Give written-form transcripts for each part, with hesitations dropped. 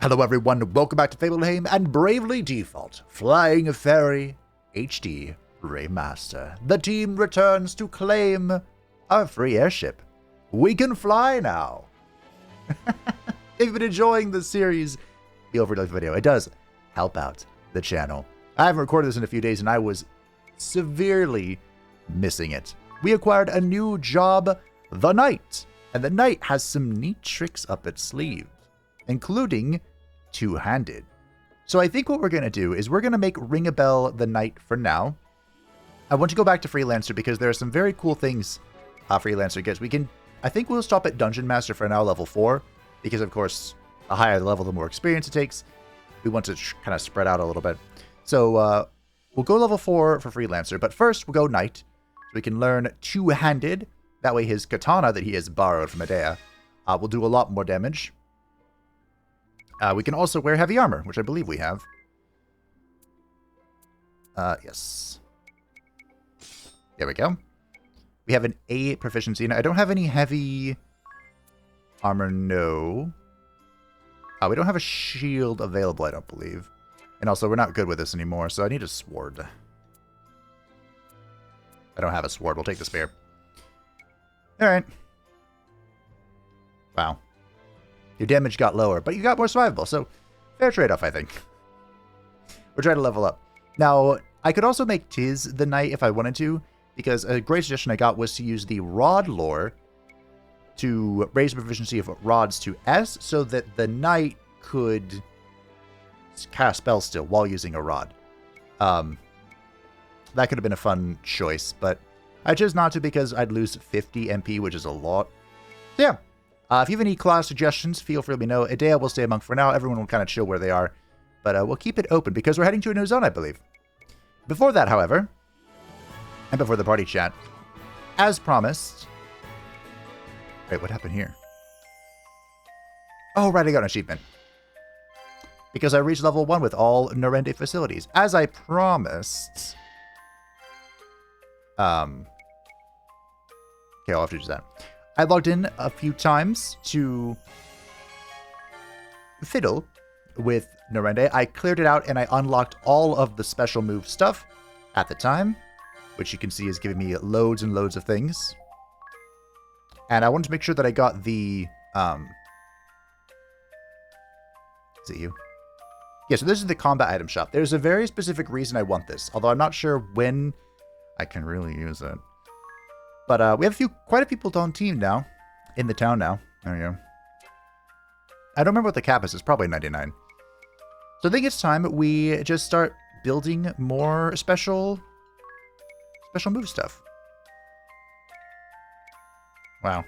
Hello everyone, welcome back to Fableheim and Bravely Default Flying Fairy HD Remaster. The team returns to claim our free airship. We can fly now. If you've been enjoying the series, feel free to like the video. It does help out the channel. I haven't recorded this in a few days and I was severely missing it. We acquired a new job, the Knight, and the Knight has some neat tricks up its sleeve, including two-handed. So I think what we're going to do is we're going to make Ring a Bell the Knight for now. I want to go back to Freelancer because there are some very cool things Freelancer gets. I think we'll stop at Dungeon Master for now, level 4, because of course, the higher the level, the more experience it takes. We want to kind of spread out a little bit. So we'll go level 4 for Freelancer, but first we'll go Knight, so we can learn two-handed. That way his katana that he has borrowed from Medea will do a lot more damage. We can also wear heavy armor, which I believe we have. Yes. There we go. We have an A proficiency. Now, I don't have any heavy armor, no. We don't have a shield available, I don't believe. And also, we're not good with this anymore, so I need a sword. I don't have a sword. We'll take the spear. Alright. Wow. Your damage got lower, but you got more survivable, so fair trade-off, I think. We're trying to level up. Now, I could also make Tiz the Knight if I wanted to, because a great suggestion I got was to use the Rod lore to raise the proficiency of rods to S, so that the Knight could cast spells still while using a rod. That could have been a fun choice, but I chose not to because I'd lose 50 MP, which is a lot. So yeah. If you have any class suggestions, feel free to let me know. Edea will stay a monk for now. Everyone will kind of chill where they are. But we'll keep it open because we're heading to a new zone, I believe. Before that, however, and before the party chat, as promised... Wait, what happened here? Oh, right, I got an achievement. Because I reached level 1 with all Narende facilities. As I promised... Okay, I'll have to do that. I logged in a few times to fiddle with Narende. I cleared it out and I unlocked all of the special move stuff at the time, which you can see is giving me loads and loads of things. And I wanted to make sure that I got the... Is it you? Yeah, so this is the combat item shop. There's a very specific reason I want this, although I'm not sure when I can really use it. But we have quite a few people on team now. In the town now. There we go. I don't remember what the cap is. It's probably 99. So I think it's time we just start building more special move stuff. Wow.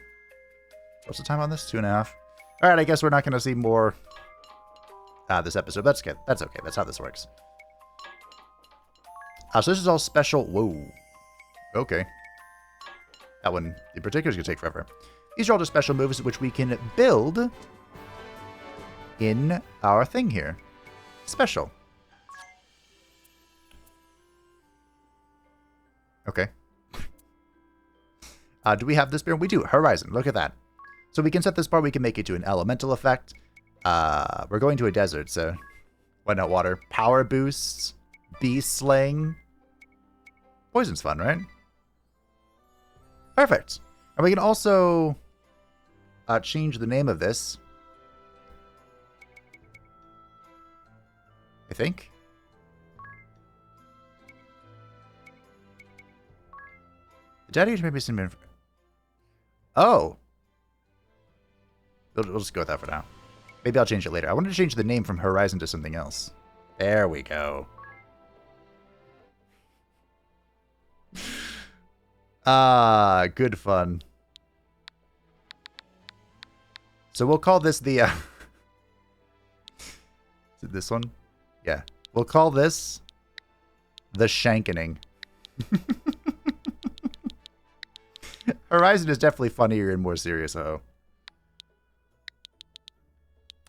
What's the time on this? 2.5. Alright, I guess we're not going to see more this episode. That's good. That's okay. That's how this works. So this is all special. Whoa. Okay. That one in particular is going to take forever. These are all just special moves which we can build in our thing here. Special. Okay. Do we have this bar? We do. Horizon. Look at that. So we can set this bar. We can make it to an elemental effect. We're going to a desert, so why not water? Power boosts. Beast slaying. Poison's fun, right? Perfect. And we can also change the name of this. I think. The daddy maybe some. Oh. We'll just go with that for now. Maybe I'll change it later. I wanted to change the name from Horizon to something else. There we go. Good fun. So we'll call this the, Is it this one? Yeah. We'll call this the Shankening. Horizon is definitely funnier and more serious, though.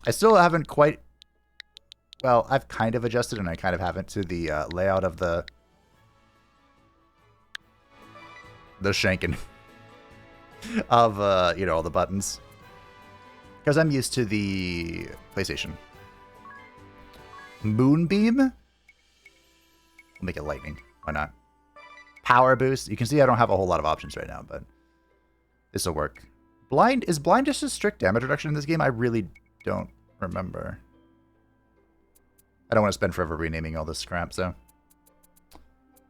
I still haven't quite... Well, I've kind of adjusted and I kind of haven't to the layout of the shanking of, you know, all the buttons. Because I'm used to the PlayStation. Moonbeam? We'll make it lightning. Why not? Power boost. You can see I don't have a whole lot of options right now, but this will work. Blind. Is blind just a strict damage reduction in this game? I really don't remember. I don't want to spend forever renaming all this crap, so.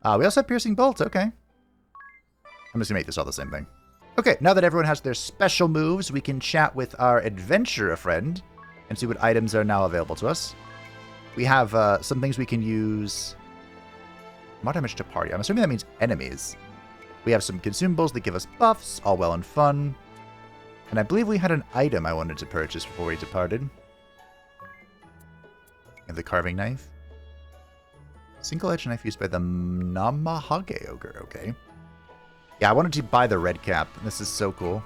We also have piercing bolt. Okay. I'm just going to make this all the same thing. Okay, now that everyone has their special moves, we can chat with our adventurer friend and see what items are now available to us. We have some things we can use. More damage to party. I'm assuming that means enemies. We have some consumables that give us buffs, all well and fun. And I believe we had an item I wanted to purchase before we departed. And the carving knife. Single-edged knife used by the Namahage Ogre. Okay. Yeah, I wanted to buy the red cap. This is so cool.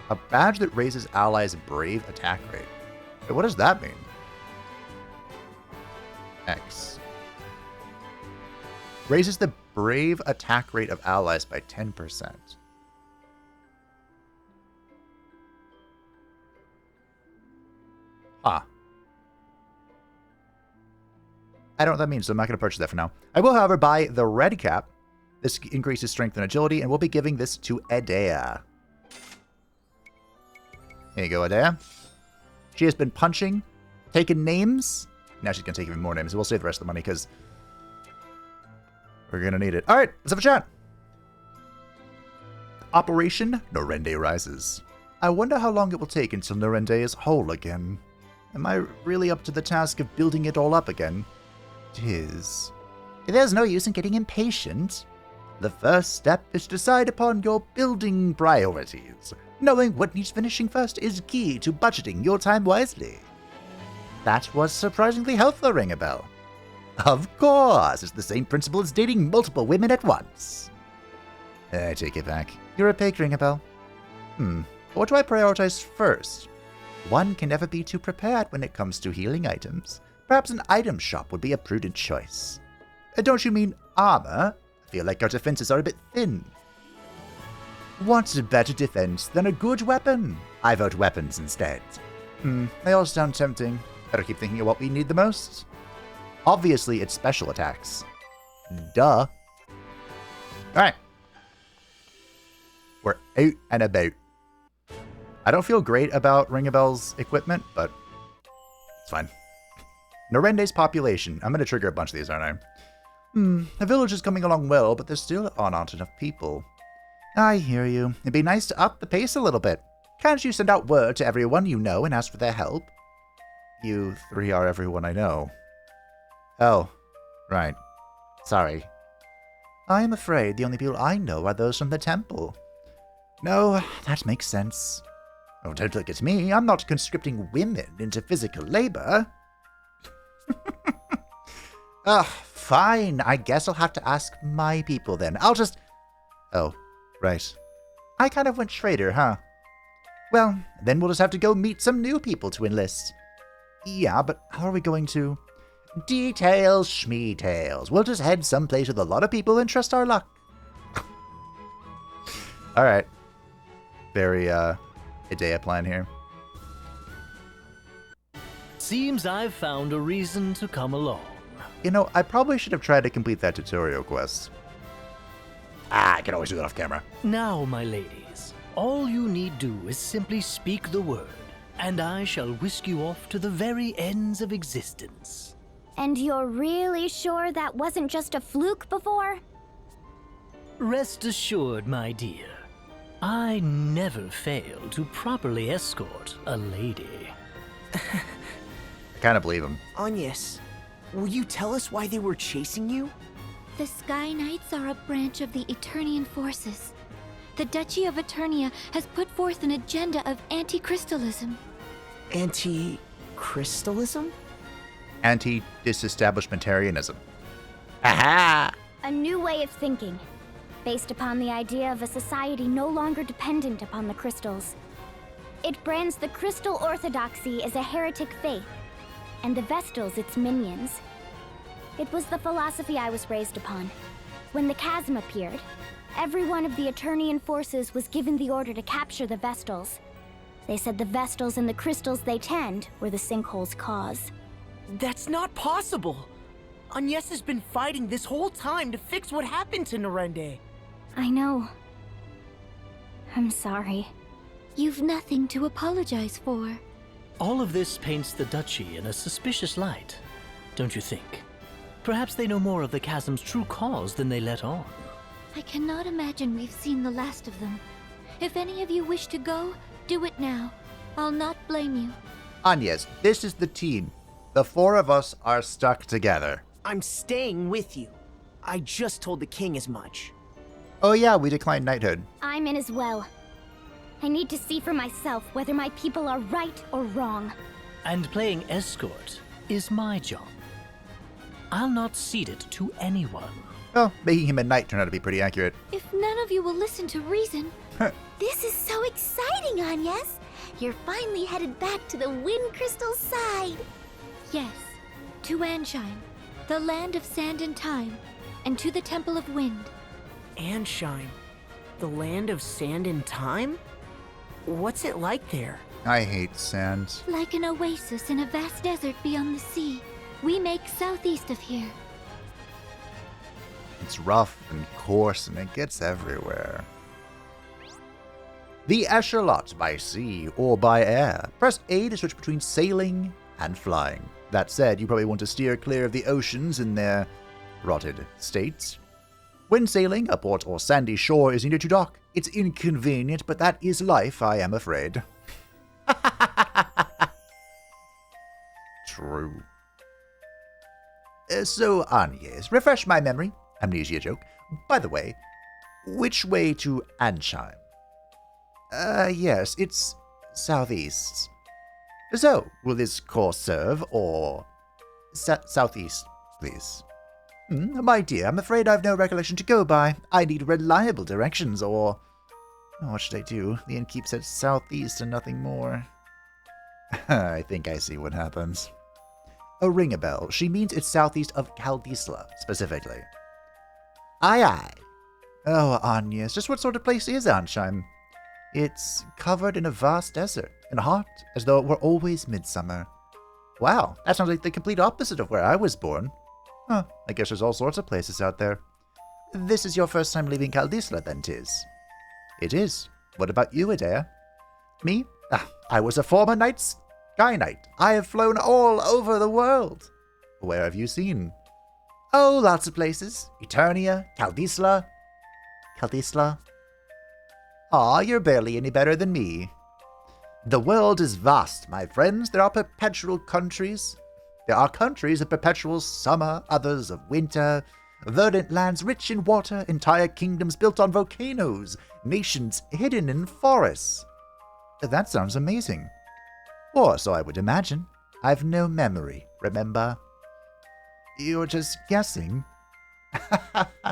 A badge that raises allies' brave attack rate. Wait, what does that mean? X. Raises the brave attack rate of allies by 10%. Huh. I don't know what that means, so I'm not going to purchase that for now. I will, however, buy the red cap. This increases strength and agility, and we'll be giving this to Edea. Here you go, Edea. She has been punching, taking names. Now she's going to take even more names. We'll save the rest of the money, because we're going to need it. All right, let's have a chat. Operation Norende Rises. I wonder how long it will take until Norende is whole again. Am I really up to the task of building it all up again? It is. There's no use in getting impatient. The first step is to decide upon your building priorities. Knowing what needs finishing first is key to budgeting your time wisely. That was surprisingly helpful, Ringabel. Of course, it's the same principle as dating multiple women at once. I take it back. You're a pig, Ringabel. What do I prioritize first? One can never be too prepared when it comes to healing items. Perhaps an item shop would be a prudent choice. Don't you mean armor? I feel like our defenses are a bit thin. What's a better defense than a good weapon? I vote weapons instead. They all sound tempting. Better keep thinking of what we need the most. Obviously, it's special attacks. Duh. Alright. We're out and about. I don't feel great about Ringabel's equipment, but it's fine. Norende's population. I'm going to trigger a bunch of these, aren't I? The village is coming along well, but there still aren't enough people. I hear you. It'd be nice to up the pace a little bit. Can't you send out word to everyone you know and ask for their help? You three are everyone I know. Oh, right. Sorry. I am afraid the only people I know are those from the temple. No, that makes sense. Oh, don't look at me. I'm not conscripting women into physical labor. Fine. I guess I'll have to ask my people then. I'll just... Oh, right. I kind of went traitor, huh? Well, then we'll just have to go meet some new people to enlist. Yeah, but how are we going to... Details, schmeetails. We'll just head someplace with a lot of people and trust our luck. Alright. Very, Edea plan here. Seems I've found a reason to come along. You know, I probably should have tried to complete that tutorial quest. I can always do that off camera. Now, my ladies, all you need do is simply speak the word, and I shall whisk you off to the very ends of existence. And you're really sure that wasn't just a fluke before? Rest assured, my dear, I never fail to properly escort a lady. I kind of believe him. Agnes, will you tell us why they were chasing you? The Sky Knights are a branch of the Eternian forces. The Duchy of Eternia has put forth an agenda of anti-crystalism. Anti-crystalism? Anti-disestablishmentarianism. Aha! A new way of thinking, based upon the idea of a society no longer dependent upon the crystals. It brands the crystal orthodoxy as a heretic faith, and the Vestals its minions. It was the philosophy I was raised upon. When the chasm appeared, every one of the Eternian forces was given the order to capture the Vestals. They said the Vestals and the crystals they tend were the sinkhole's cause. That's not possible. Agnes has been fighting this whole time to fix what happened to Narende. I know. I'm sorry. You've nothing to apologize for. All of this paints the duchy in a suspicious light, don't you think? Perhaps they know more of the chasm's true cause than they let on. I cannot imagine we've seen the last of them. If any of you wish to go, do it now. I'll not blame you. Agnes, this is the team. The four of us are stuck together. I'm staying with you. I just told the king as much. Oh yeah, we declined knighthood. I'm in as well. I need to see for myself whether my people are right or wrong. And playing escort is my job. I'll not cede it to anyone. Well, making him a knight turned out to be pretty accurate. If none of you will listen to reason... This is so exciting, Agnes! You're finally headed back to the Wind Crystal side! Yes, to Ansheim, the land of sand and time, and to the Temple of Wind. Ansheim, the land of sand and time? What's it like there? I hate sand. Like an oasis in a vast desert beyond the sea. We make southeast of here. It's rough and coarse and it gets everywhere. The Echelot by sea or by air. Press A to switch between sailing and flying. That said, you probably want to steer clear of the oceans in their rotted states. When sailing, a port or sandy shore is needed to dock. It's inconvenient, but that is life, I am afraid. True. So, Agnes, refresh my memory. Amnesia joke. By the way, which way to Ansheim? Yes, it's southeast. So, will this course serve, or southeast, please? My dear, I'm afraid I've no recollection to go by. I need reliable directions, or... what should I do? The innkeep said southeast and nothing more. I think I see what happens. Oh, ring a bell. She means it's southeast of Kaldisla, specifically. Aye, aye. Oh, Agnes, just what sort of place is Ansheim? It's covered in a vast desert, and hot, as though it were always midsummer. Wow, that sounds like the complete opposite of where I was born. Huh, I guess there's all sorts of places out there. This is your first time leaving Kaldisla, then, 'tis? It is. What about you, Adair? Me? I was a former Sky Knight. I have flown all over the world. Where have you seen? Oh, lots of places. Eternia, Kaldisla. Kaldisla? Aw, you're barely any better than me. The world is vast, my friends. There are perpetual countries. There are countries of perpetual summer, others of winter, verdant lands rich in water, entire kingdoms built on volcanoes, nations hidden in forests. That sounds amazing. Or so I would imagine. I've no memory, remember? You're just guessing.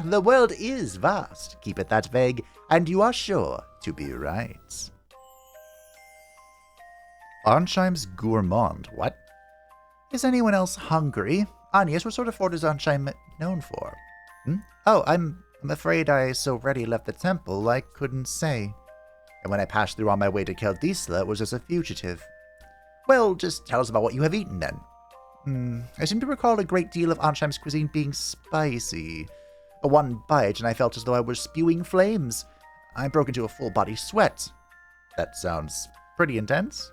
The world is vast. Keep it that vague, and you are sure to be right. Ansheim's gourmand. What? Is anyone else hungry? Agnes, what sort of fort is Ansheim known for? Oh, I'm afraid I so ready left the temple I couldn't say. And when I passed through on my way to Kaldisla, it was as a fugitive. Well, just tell us about what you have eaten, then. I seem to recall a great deal of Ansheim's cuisine being spicy. One bite, and I felt as though I was spewing flames. I broke into a full-body sweat. That sounds pretty intense.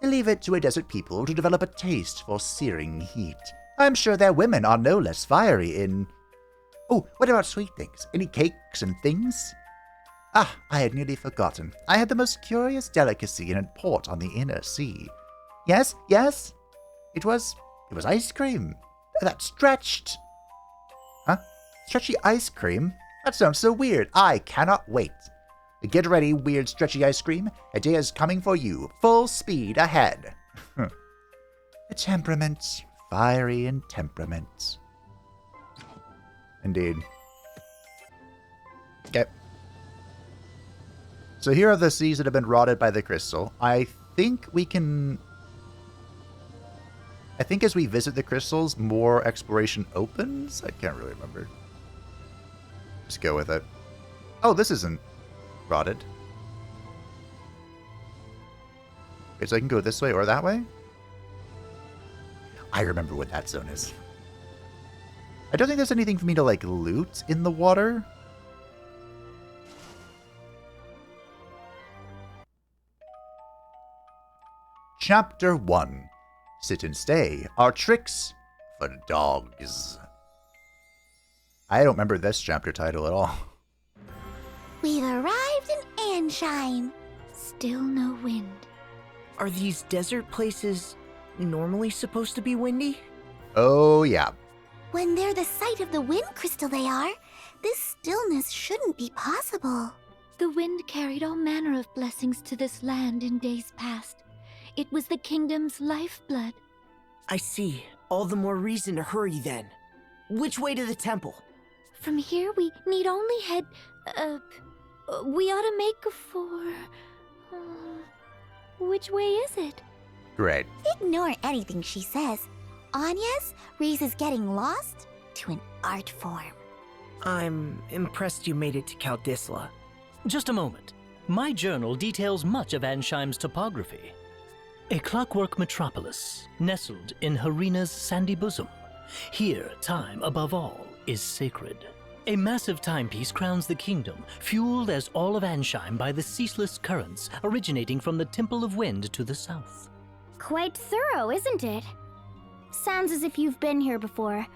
Leave it to a desert people to develop a taste for searing heat. I'm sure their women are no less fiery in... Oh, what about sweet things? Any cakes and things? I had nearly forgotten. I had the most curious delicacy in a port on the inner sea. Yes? It was ice cream. That stretched... Huh? Stretchy ice cream? That sounds so weird. I cannot wait. Get ready, weird stretchy ice cream. A day is coming for you. Full speed ahead. A temperament. Fiery in temperament. Indeed. Okay. So here are the seas that have been rotted by the crystal. I think as we visit the crystals, more exploration opens? I can't really remember. Just go with it. Oh, this isn't rotted. Okay, so I can go this way or that way? I remember what that zone is. I don't think there's anything for me to, like, loot in the water. Chapter 1. Sit and Stay are tricks for dogs. I don't remember this chapter title at all. We've arrived in Ansheim. Still no wind. Are these desert places normally supposed to be windy? Oh, yeah. When they're the site of the wind crystal they are, this stillness shouldn't be possible. The wind carried all manner of blessings to this land in days past. It was the kingdom's lifeblood. I see. All the more reason to hurry then. Which way to the temple? From here, we need only head... we ought to make for... which way is it? Great. Ignore anything she says. Anya's raises getting lost to an art form. I'm impressed you made it to Kaldisla. Just a moment. My journal details much of Ansheim's topography. A clockwork metropolis, nestled in Harena's sandy bosom. Here, time, above all, is sacred. A massive timepiece crowns the kingdom, fueled as all of Ansheim by the ceaseless currents originating from the Temple of Wind to the south. Quite thorough, isn't it? Sounds as if you've been here before.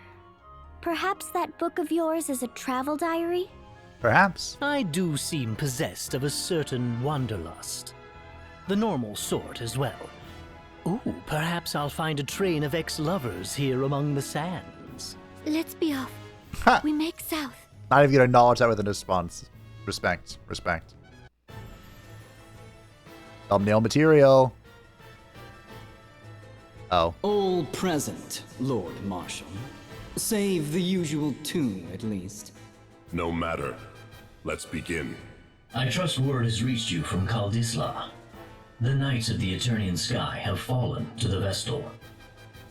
Perhaps that book of yours is a travel diary? Perhaps. I do seem possessed of a certain wanderlust. The normal sort as well. Ooh, perhaps I'll find a train of ex-lovers here among the sands. Let's be off. Ha! We make south. Not even gonna acknowledge that with a response. Respect. Respect. Thumbnail material. Oh. All present, Lord Marshal. Save the usual two, at least. No matter. Let's begin. I trust word has reached you from Kaldisla. The Knights of the Eternian Sky have fallen to the Vestal.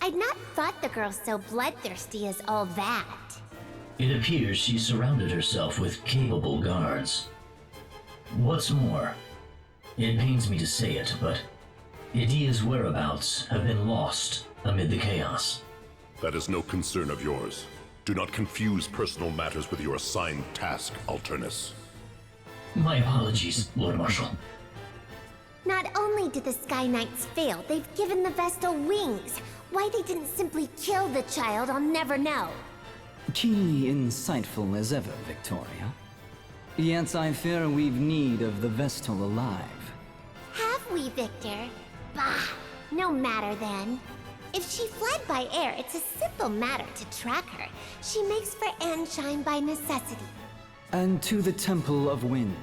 I'd not thought the girl so bloodthirsty as all that. It appears she surrounded herself with capable guards. What's more, it pains me to say it, but Idia's whereabouts have been lost amid the chaos. That is no concern of yours. Do not confuse personal matters with your assigned task, Alternus. My apologies, Lord Marshal. Not only did the Sky Knights fail, they've given the Vestal wings. Why they didn't simply kill the child, I'll never know. Keenly insightful as ever, Victoria. Yet I fear we've need of the Vestal alive. Have we, Victor? Bah, no matter then. If she fled by air, it's a simple matter to track her. She makes for Ansheim by necessity. And to the Temple of Wind.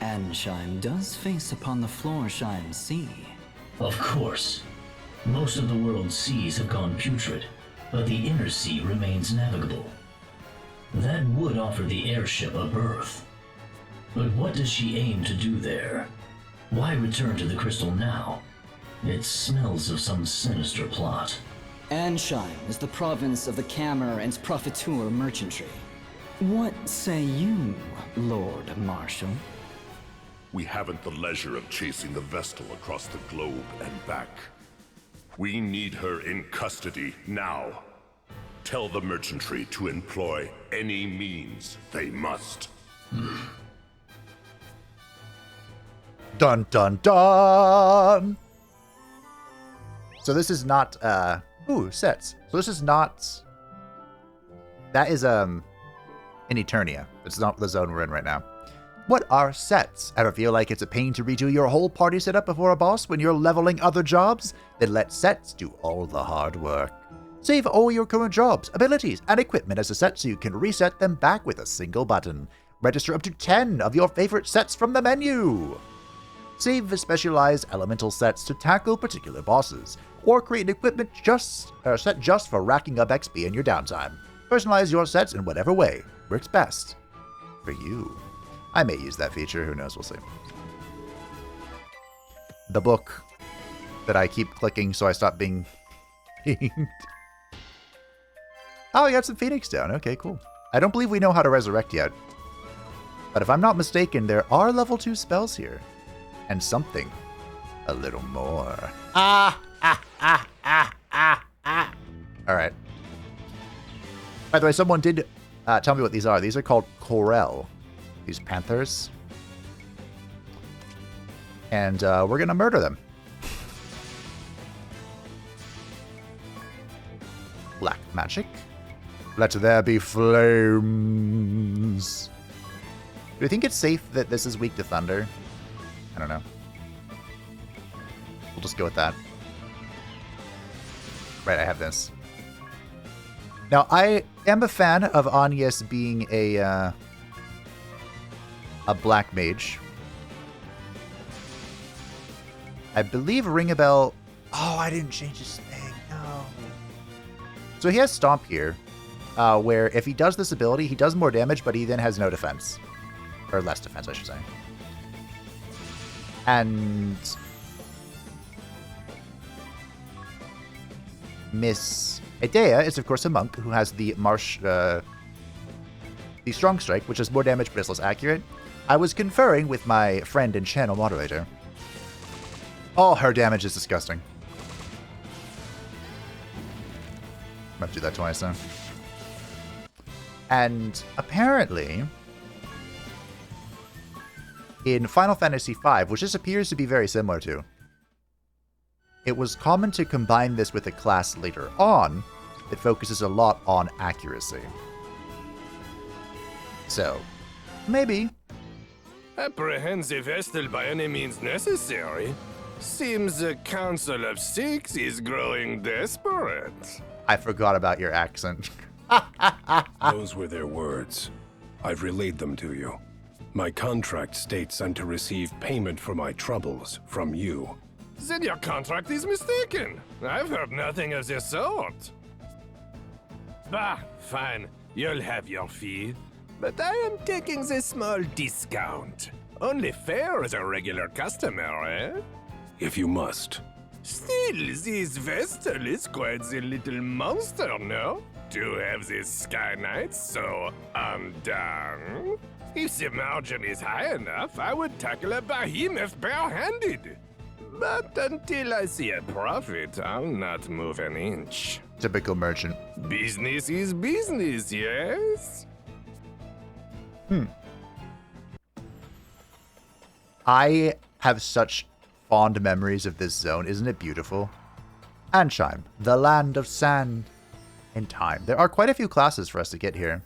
Ansheim does face upon the Florsheim Sea. Of course. Most of the world's seas have gone putrid, but the inner sea remains navigable. That would offer the airship a berth. But what does she aim to do there? Why return to the crystal now? It smells of some sinister plot. Ansheim is the province of the Cammer and Profiteur merchantry. What say you, Lord Marshal? We haven't the leisure of chasing the Vestal across the globe and back. We need her in custody now. Tell the merchantry to employ any means they must. Dun dun dun! So this is not, sets. So this is not... That is, in Eternia. It's not the zone we're in right now. What are sets? Ever feel like it's a pain to redo your whole party setup before a boss when you're leveling other jobs? Then let sets do all the hard work. Save all your current jobs, abilities, and equipment as a set so you can reset them back with a single button. Register up to 10 of your favorite sets from the menu. Save the specialized elemental sets to tackle particular bosses, or create an equipment set just for racking up XP in your downtime. Personalize your sets in whatever way works best for you. I may use that feature, who knows, we'll see. The book that I keep clicking so I stop being pinged. Oh, I got some Phoenix down. Okay, cool. I don't believe we know how to resurrect yet. But if I'm not mistaken, there are level 2 spells here. And something a little more. Alright. By the way, someone did tell me what these are. These are called Corel. These panthers. And we're going to murder them. Black magic. Let there be flames. Do you think it's safe that this is weak to thunder? I don't know. We'll just go with that. Right, I have this. Now, I am a fan of Agnes being a black mage. I believe Ring a Bell... Oh, I didn't change his thing. No. So he has Stomp here, where if he does this ability, he does more damage, but he then has no defense. Or less defense, I should say. And... Miss Edea is, of course, a monk who has the the Strong Strike, which is more damage but is less accurate. I was conferring with my friend and channel moderator. Oh, her damage is disgusting. I'm going to do that twice, though. And apparently, in Final Fantasy V, which this appears to be very similar to, it was common to combine this with a class later on that focuses a lot on accuracy. So, maybe. Apprehend the Vestal by any means necessary. Seems the Council of Six is growing desperate. I forgot about your accent. Those were their words. I've relayed them to you. My contract states I'm to receive payment for my troubles from you. Then your contract is mistaken. I've heard nothing of the sort. Bah, fine. You'll have your fee. But I am taking the small discount. Only fair as a regular customer, eh? If you must. Still, this Vestal is quite the little monster, no? To have this Sky Knight so undone. If the margin is high enough, I would tackle a behemoth barehanded. But until I see a profit, I'll not move an inch. Typical merchant. Business is business, yes? I have such fond memories of this zone. Isn't it beautiful? Ansheim, the land of sand and time. There are quite a few classes for us to get here.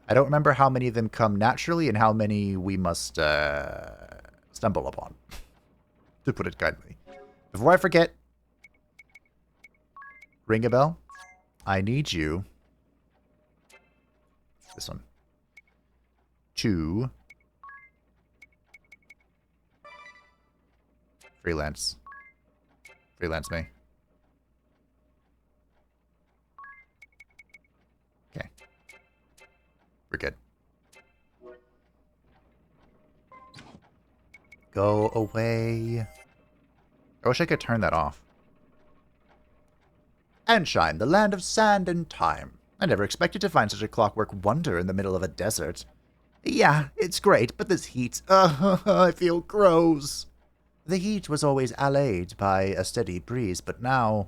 I don't remember how many of them come naturally and how many we must stumble upon, to put it kindly. Before I forget, Ring a Bell, I need you, this one, to freelance me. Okay. We're good. Go away. I wish I could turn that off. Ansheim, the land of sand and time. I never expected to find such a clockwork wonder in the middle of a desert. Yeah, it's great, but this heat, I feel gross. The heat was always allayed by a steady breeze, but now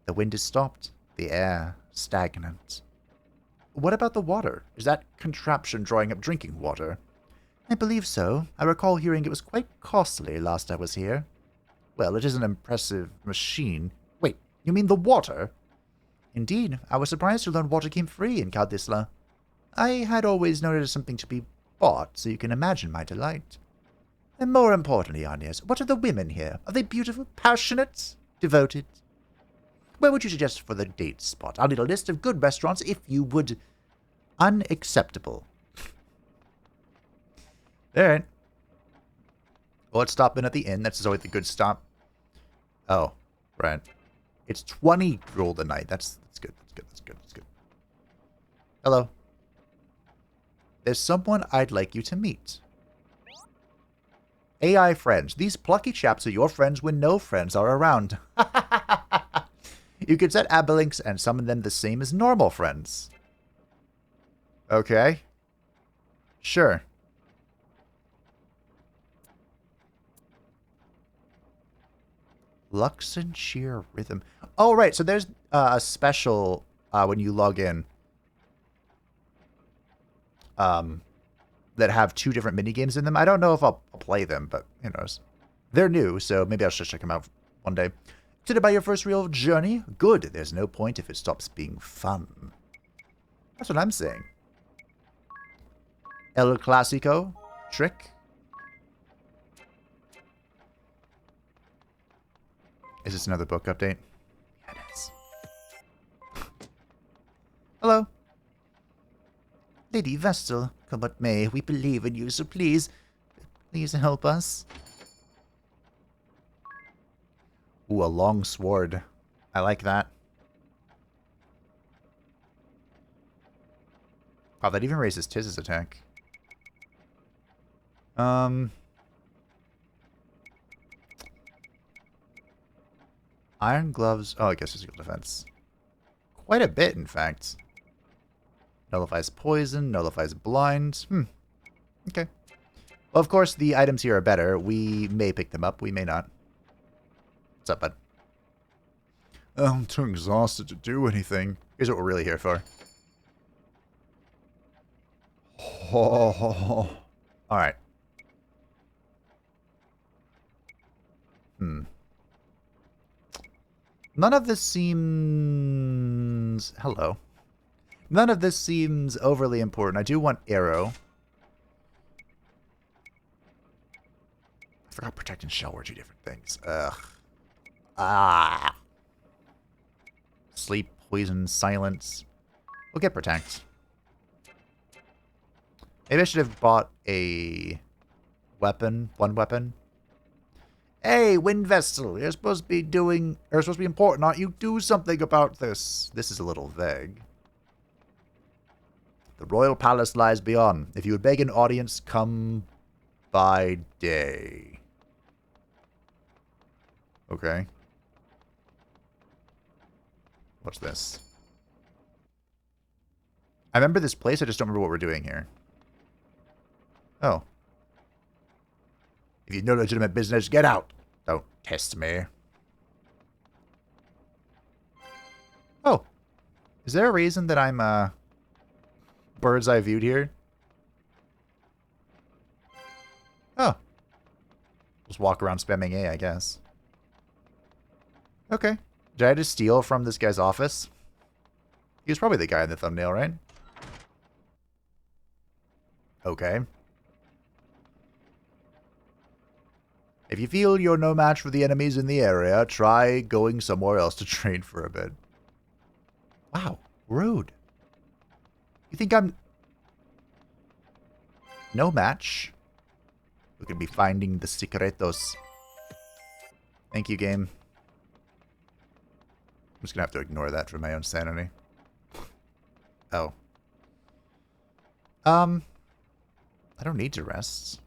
the wind is stopped, the air stagnant. What about the water? Is that contraption drawing up drinking water? I believe so. I recall hearing it was quite costly last I was here. Well, it is an impressive machine. Wait, you mean the water? Indeed, I was surprised to learn water came free in Kaldisla. I had always known it as something to be bought, so you can imagine my delight. And more importantly, Agnes, what are the women here? Are they beautiful, passionate, devoted? Where would you suggest for the date spot? I'll need a list of good restaurants if you would. Unacceptable. Alright. Well, let's stop in at the inn. That's always the good stop. Oh, right. It's 20 gold a night. That's good. That's good. Hello. There's someone I'd like you to meet. AI friends. These plucky chaps are your friends when no friends are around. You could set abalinks and summon them the same as normal friends. Okay. Sure. Luxenshire Rhythm. Oh, right. So there's a special when you log in that have 2 different minigames in them. I don't know if I'll play them, but who knows. They're new, so maybe I'll just check them out one day. Excited by your first real journey? Good. There's no point if it stops being fun. That's what I'm saying. El Clasico. Trick. Is this another book update? Yeah, it is. Hello. Lady Vestal, come what may, we believe in you, so please help us. Ooh, a long sword. I like that. Oh, that even raises Tiz's attack. Iron gloves. Oh, I guess physical defense. Quite a bit, in fact. Nullifies poison, nullifies blind. Okay. Well, of course, the items here are better. We may pick them up, we may not. What's up, bud? I'm too exhausted to do anything. Here's what we're really here for. Oh. Alright. None of this seems... Hello. None of this seems overly important. I do want arrow. I forgot protect and shell were 2 different things. Ugh. Sleep, poison, silence. We'll get protect. Maybe I should have bought a weapon. 1 weapon. Hey, Wind Vestal, you're supposed to be doing... You're supposed to be important, aren't you? Do something about this. This is a little vague. The royal palace lies beyond. If you would beg an audience, come by day. Okay. What's this? I remember this place, I just don't remember what we're doing here. Oh. If you've no legitimate business, get out. Don't test me. Oh. Is there a reason that I'm, bird's eye viewed here? Oh. Just walk around spamming A, I guess. Okay. Did I just steal from this guy's office? He was probably the guy in the thumbnail, right? Okay. If you feel you're no match for the enemies in the area, try going somewhere else to train for a bit. Wow. Rude. You think I'm... no match? We could be finding the secretos. Thank you, game. I'm just gonna have to ignore that for my own sanity. Oh. I don't need to rest.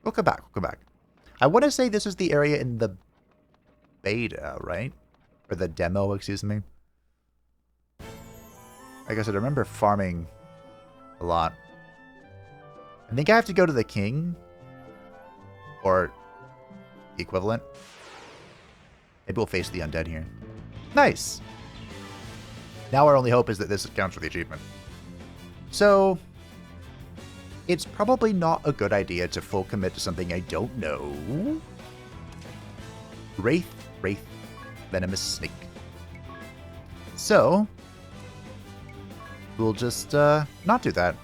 We'll come back. We'll come back. I want to say this is the area in the beta, right? Or the demo, excuse me. Like I said, I remember farming a lot. I think I have to go to the king. Or equivalent. Maybe we'll face the undead here. Nice! Now our only hope is that this counts for the achievement. So, it's probably not a good idea to full commit to something I don't know. Wraith, venomous snake. So, we'll just not do that.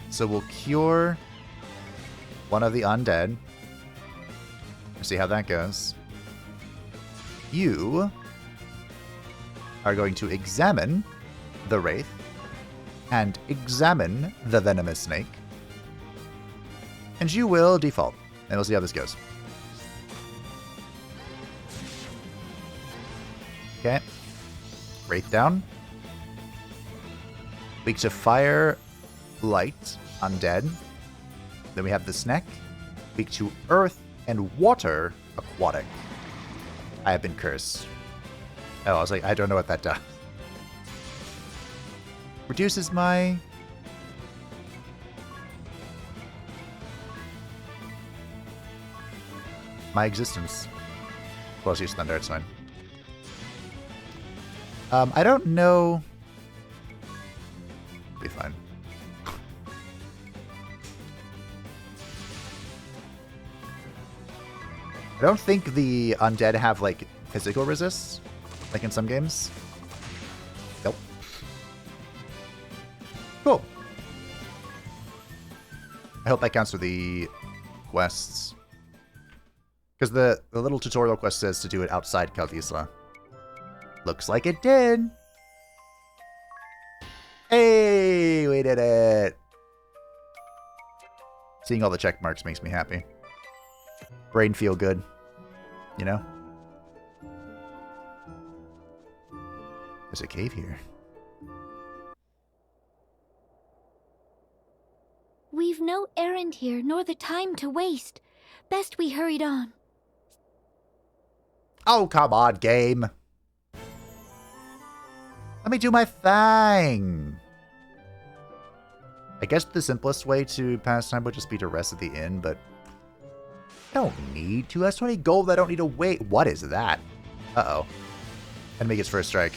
So we'll cure one of the undead. See how that goes. You are going to examine the Wraith and examine the venomous snake. And you will default. And we'll see how this goes. Okay. Wraith down. Weak to fire, light, undead. Then we have the snake. Weak to earth and water, aquatic. I have been cursed. Oh, I was like, I don't know what that does. Reduces my... existence. Plus use Thunder, it's fine. I don't know. Be fine. I don't think the undead have, like, physical resists, like in some games. Nope. Cool. I hope that counts for the quests. Because the little tutorial quest says to do it outside Kalthisla. Looks like it did. Hey, we did it. Seeing all the check marks makes me happy. Brain feel good, you know? There's a cave here. We've no errand here, nor the time to waste. Best we hurried on. Oh, come on, game. Let me do my thing. I guess the simplest way to pass time would just be to rest at the inn, but I don't need to. That's 20 gold. I don't need to wait. What is that? Uh-oh. Enemy gets first strike.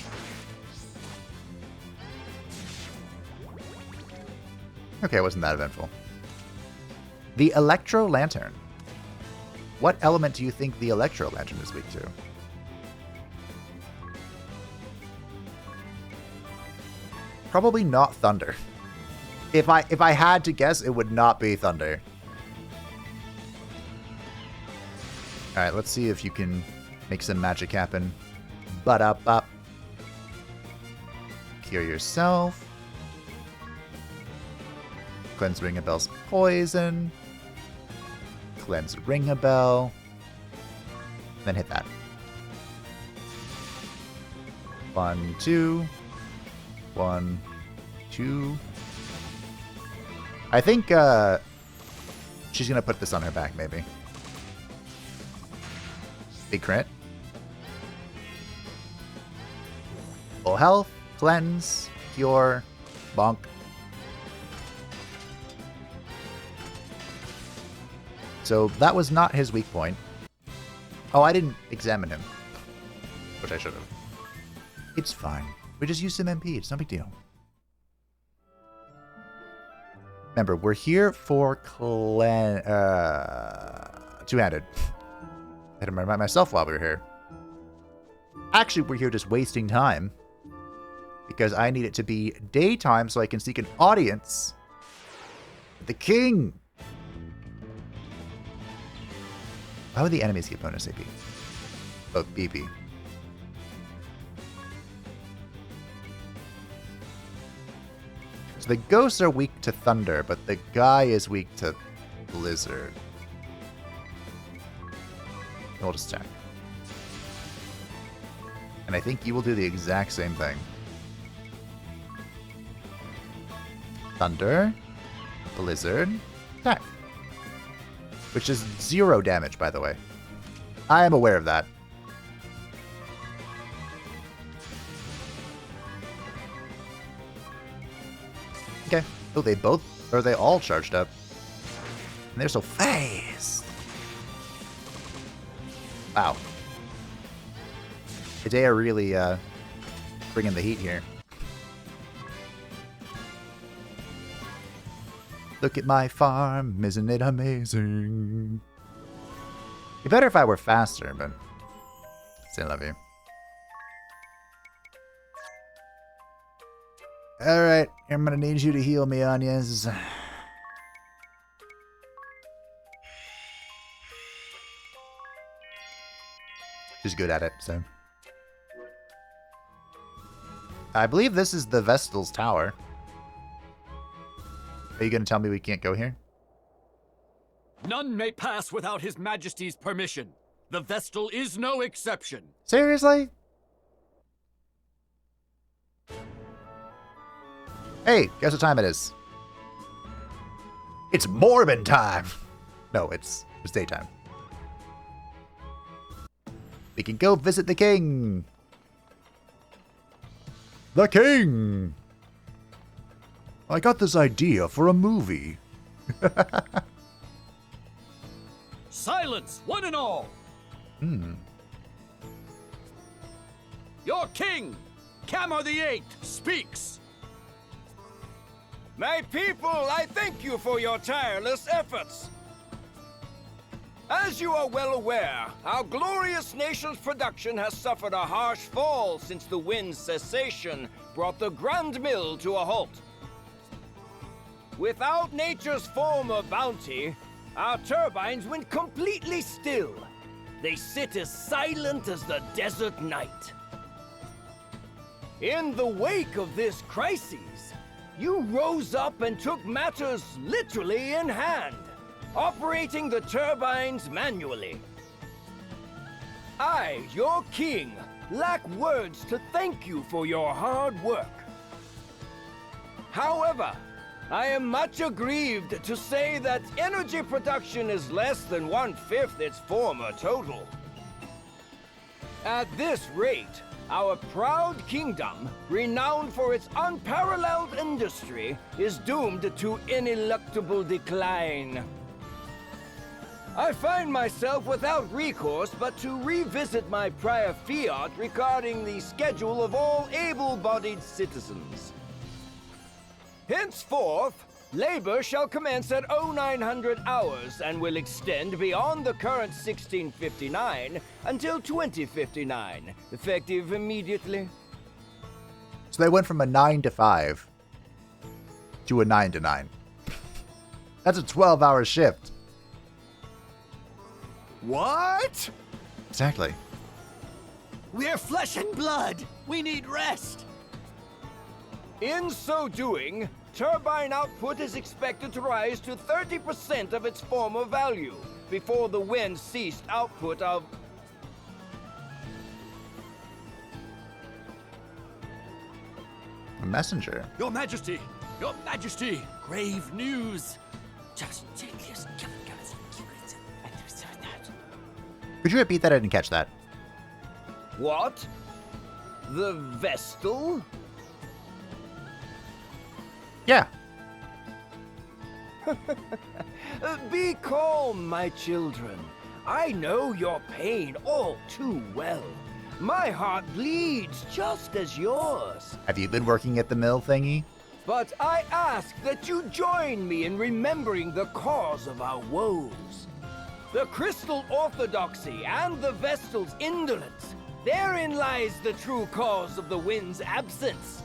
Okay, it wasn't that eventful. The Electro Lantern. What element do you think the Electro Lantern is weak to? Probably not thunder. If I had to guess, it would not be thunder. Alright, let's see if you can make some magic happen. Ba-da-bop. Cure yourself. Cleanse Ring a Bell's poison. Cleanse Ring a Bell. Then hit that. 1, 2. 1, 2. I think she's gonna put this on her back, maybe. Big crit. Full health, cleanse, cure, bonk. So that was not his weak point. Oh, I didn't examine him, which I should have. It's fine. We just used some MP. It's no big deal. Remember, we're here for two-handed. I had to remind myself while we were here. Actually, we're here just wasting time. Because I need it to be daytime so I can seek an audience with the king. Why would the enemies get bonus AP? Oh, BP. So the ghosts are weak to thunder, but the guy is weak to blizzard. We'll just check. And I think you will do the exact same thing. Thunder, blizzard, attack. Which is 0 damage, by the way. I am aware of that. Okay. Oh, they both, or they all charged up. And they're so fast. Wow. They are really bringing the heat here. Look at my farm, isn't it amazing? It'd be better if I were faster, but still love you. Alright, I'm gonna need you to heal me, Anyas. She's good at it, so. I believe this is the Vestal's Tower. Are you going to tell me we can't go here? None may pass without His Majesty's permission. The Vestal is no exception. Seriously? Hey, guess what time it is? It's Morbin time! No, it's daytime. We can go visit the king! The king! I got this idea for a movie. Silence, one and all! your king, Camor the Eighth, speaks. My people, I thank you for your tireless efforts. As you are well aware, our glorious nation's production has suffered a harsh fall since the wind's cessation brought the Grand Mill to a halt. Without nature's former bounty, our turbines went completely still. They sit as silent as the desert night. In the wake of this crisis, you rose up and took matters literally in hand, operating the turbines manually. I, your king, lack words to thank you for your hard work. However, I am much aggrieved to say that energy production is less than 1/5 its former total. At this rate, our proud kingdom, renowned for its unparalleled industry, is doomed to ineluctable decline. I find myself without recourse but to revisit my prior fiat regarding the schedule of all able-bodied citizens. Henceforth, labor shall commence at 0900 hours and will extend beyond the current 1659 until 2059, effective immediately. So they went from a 9 to 5 to a 9 to 9. That's a 12-hour shift. What? Exactly. We're flesh and blood. We need rest. In so doing, turbine output is expected to rise to 30% of its former value before the wind ceased output of... A messenger. Your Majesty! Your Majesty! Grave news! Could you repeat that? I didn't catch that. What? The Vestal? Yeah. Be calm, my children. I know your pain all too well. My heart bleeds just as yours. Have you been working at the mill thingy? But I ask that you join me in remembering the cause of our woes. The crystal orthodoxy and the Vestal's indolence. Therein lies the true cause of the wind's absence.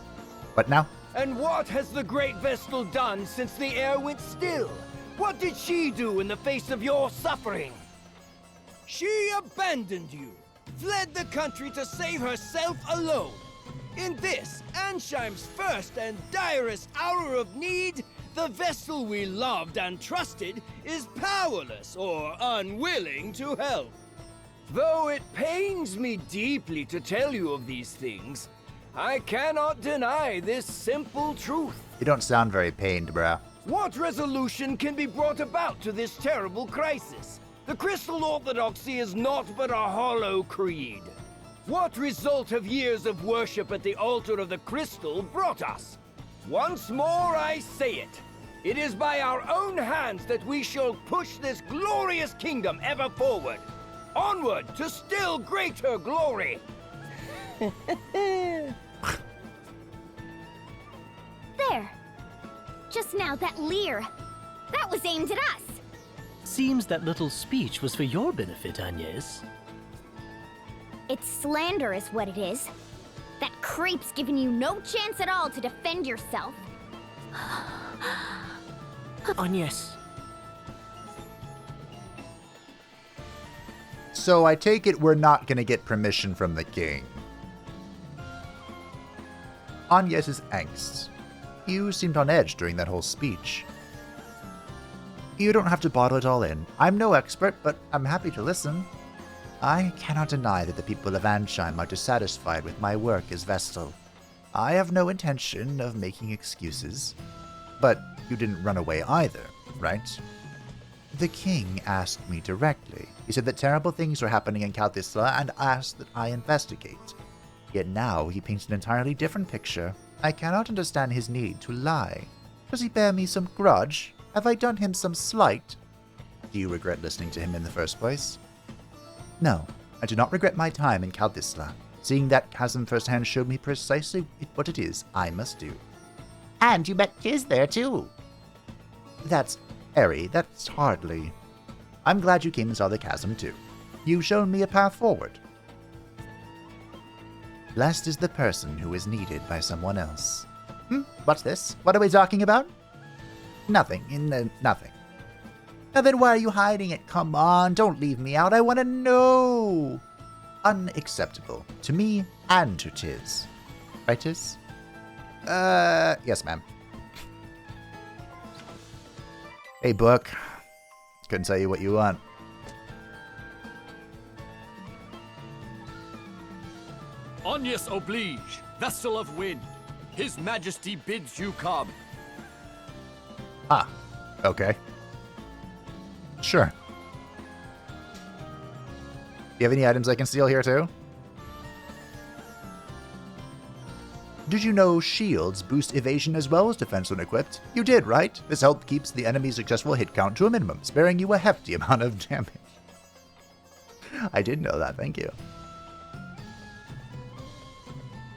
What now? And what has the great Vestal done since the air went still? What did she do in the face of your suffering? She abandoned you, fled the country to save herself alone. In this, Ansheim's first and direst hour of need, the Vestal we loved and trusted is powerless or unwilling to help. Though it pains me deeply to tell you of these things, I cannot deny this simple truth. You don't sound very pained, bruh. What resolution can be brought about to this terrible crisis? The Crystal Orthodoxy is not but a hollow creed. What result have years of worship at the altar of the Crystal brought us? Once more I say it. It is by our own hands that we shall push this glorious kingdom ever forward. Onward to still greater glory. There! Just now, that leer. That was aimed at us. Seems that little speech was for your benefit, Agnes. It's slander is what it is. That creep's giving you no chance at all to defend yourself. Agnes. So I take it we're not gonna get permission from the king. Agnes's angst. You seemed on edge during that whole speech. You don't have to bottle it all in. I'm no expert, but I'm happy to listen. I cannot deny that the people of Ansheim are dissatisfied with my work as Vestal. I have no intention of making excuses. But you didn't run away either, right? The king asked me directly. He said that terrible things were happening in Kaldisla and asked that I investigate. Yet now he paints an entirely different picture. I cannot understand his need to lie. Does he bear me some grudge? Have I done him some slight? Do you regret listening to him in the first place? No, I do not regret my time in Kaldisla. Seeing that chasm firsthand showed me precisely what it is I must do. And you met Tiz there, too. That's airy. That's hardly... I'm glad you came and saw the chasm, too. You've shown me a path forward. Blessed is the person who is needed by someone else. What's this? What are we talking about? Nothing. Nothing. Now then why are you hiding it? Come on, don't leave me out. I want to know. Unacceptable. To me and to Tiz. Right, Tiz? Yes, ma'am. Hey, book. Couldn't tell you what you want. Onius oblige, Vestal of Wind. His Majesty bids you come. Ah, okay. Sure. You have any items I can steal here, too? Did you know shields boost evasion as well as defense when equipped? You did, right? This help keeps the enemy's successful hit count to a minimum, sparing you a hefty amount of damage. I did know that, thank you.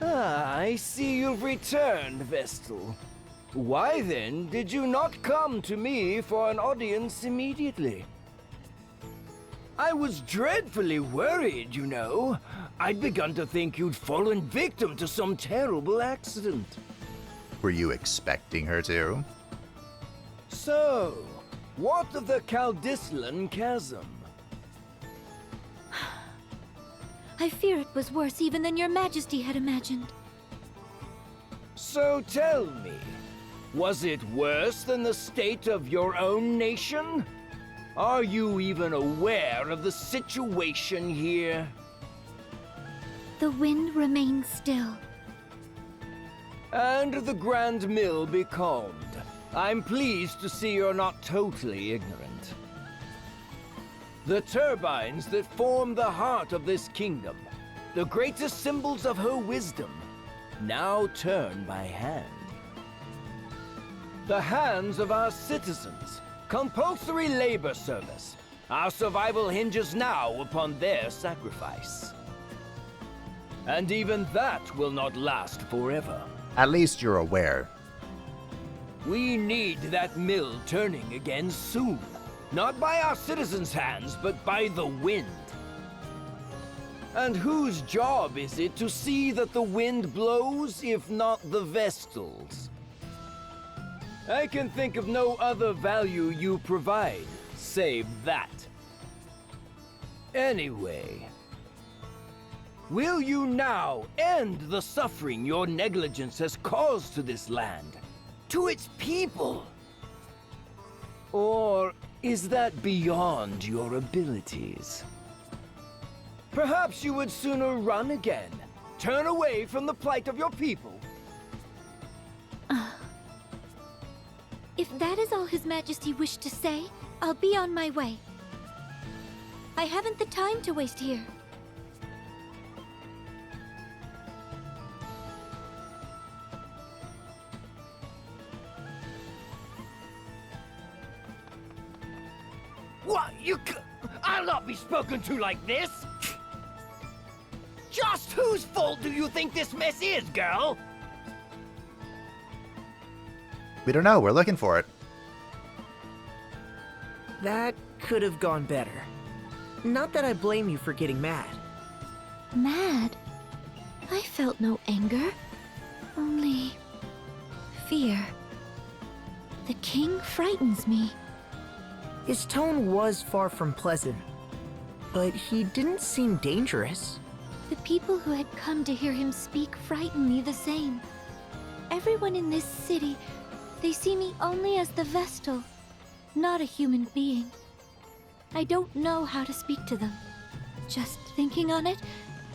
Ah, I see you've returned, Vestal. Why then did you not come to me for an audience immediately? I was dreadfully worried, you know. I'd begun to think you'd fallen victim to some terrible accident. Were you expecting her to? So, what of the Caldislan Chasm? I fear it was worse even than your Majesty had imagined. So tell me, was it worse than the state of your own nation? Are you even aware of the situation here? The wind remains still. And the Grand Mill be calmed. I'm pleased to see you're not totally ignorant. The turbines that form the heart of this kingdom, the greatest symbols of her wisdom, now turn by hand. The hands of our citizens, compulsory labor service. Our survival hinges now upon their sacrifice. And even that will not last forever. At least you're aware. We need that mill turning again soon. Not by our citizens' hands, but by the wind. And whose job is it to see that the wind blows, if not the Vestals? I can think of no other value you provide, save that. Anyway, will you now end the suffering your negligence has caused to this land, to its people? Or is that beyond your abilities? Perhaps you would sooner run again, turn away from the plight of your people. If that is all His Majesty wished to say, I'll be on my way. I haven't the time to waste here. What? I'll not be spoken to like this! Just whose fault do you think this mess is, girl? We don't know, we're looking for it. That could have gone better. Not that I blame you for getting mad. Mad? I felt no anger. Only... fear. The king frightens me. His tone was far from pleasant, but he didn't seem dangerous. The people who had come to hear him speak frighten me the same. Everyone in this city, they see me only as the Vestal, not a human being. I don't know how to speak to them. Just thinking on it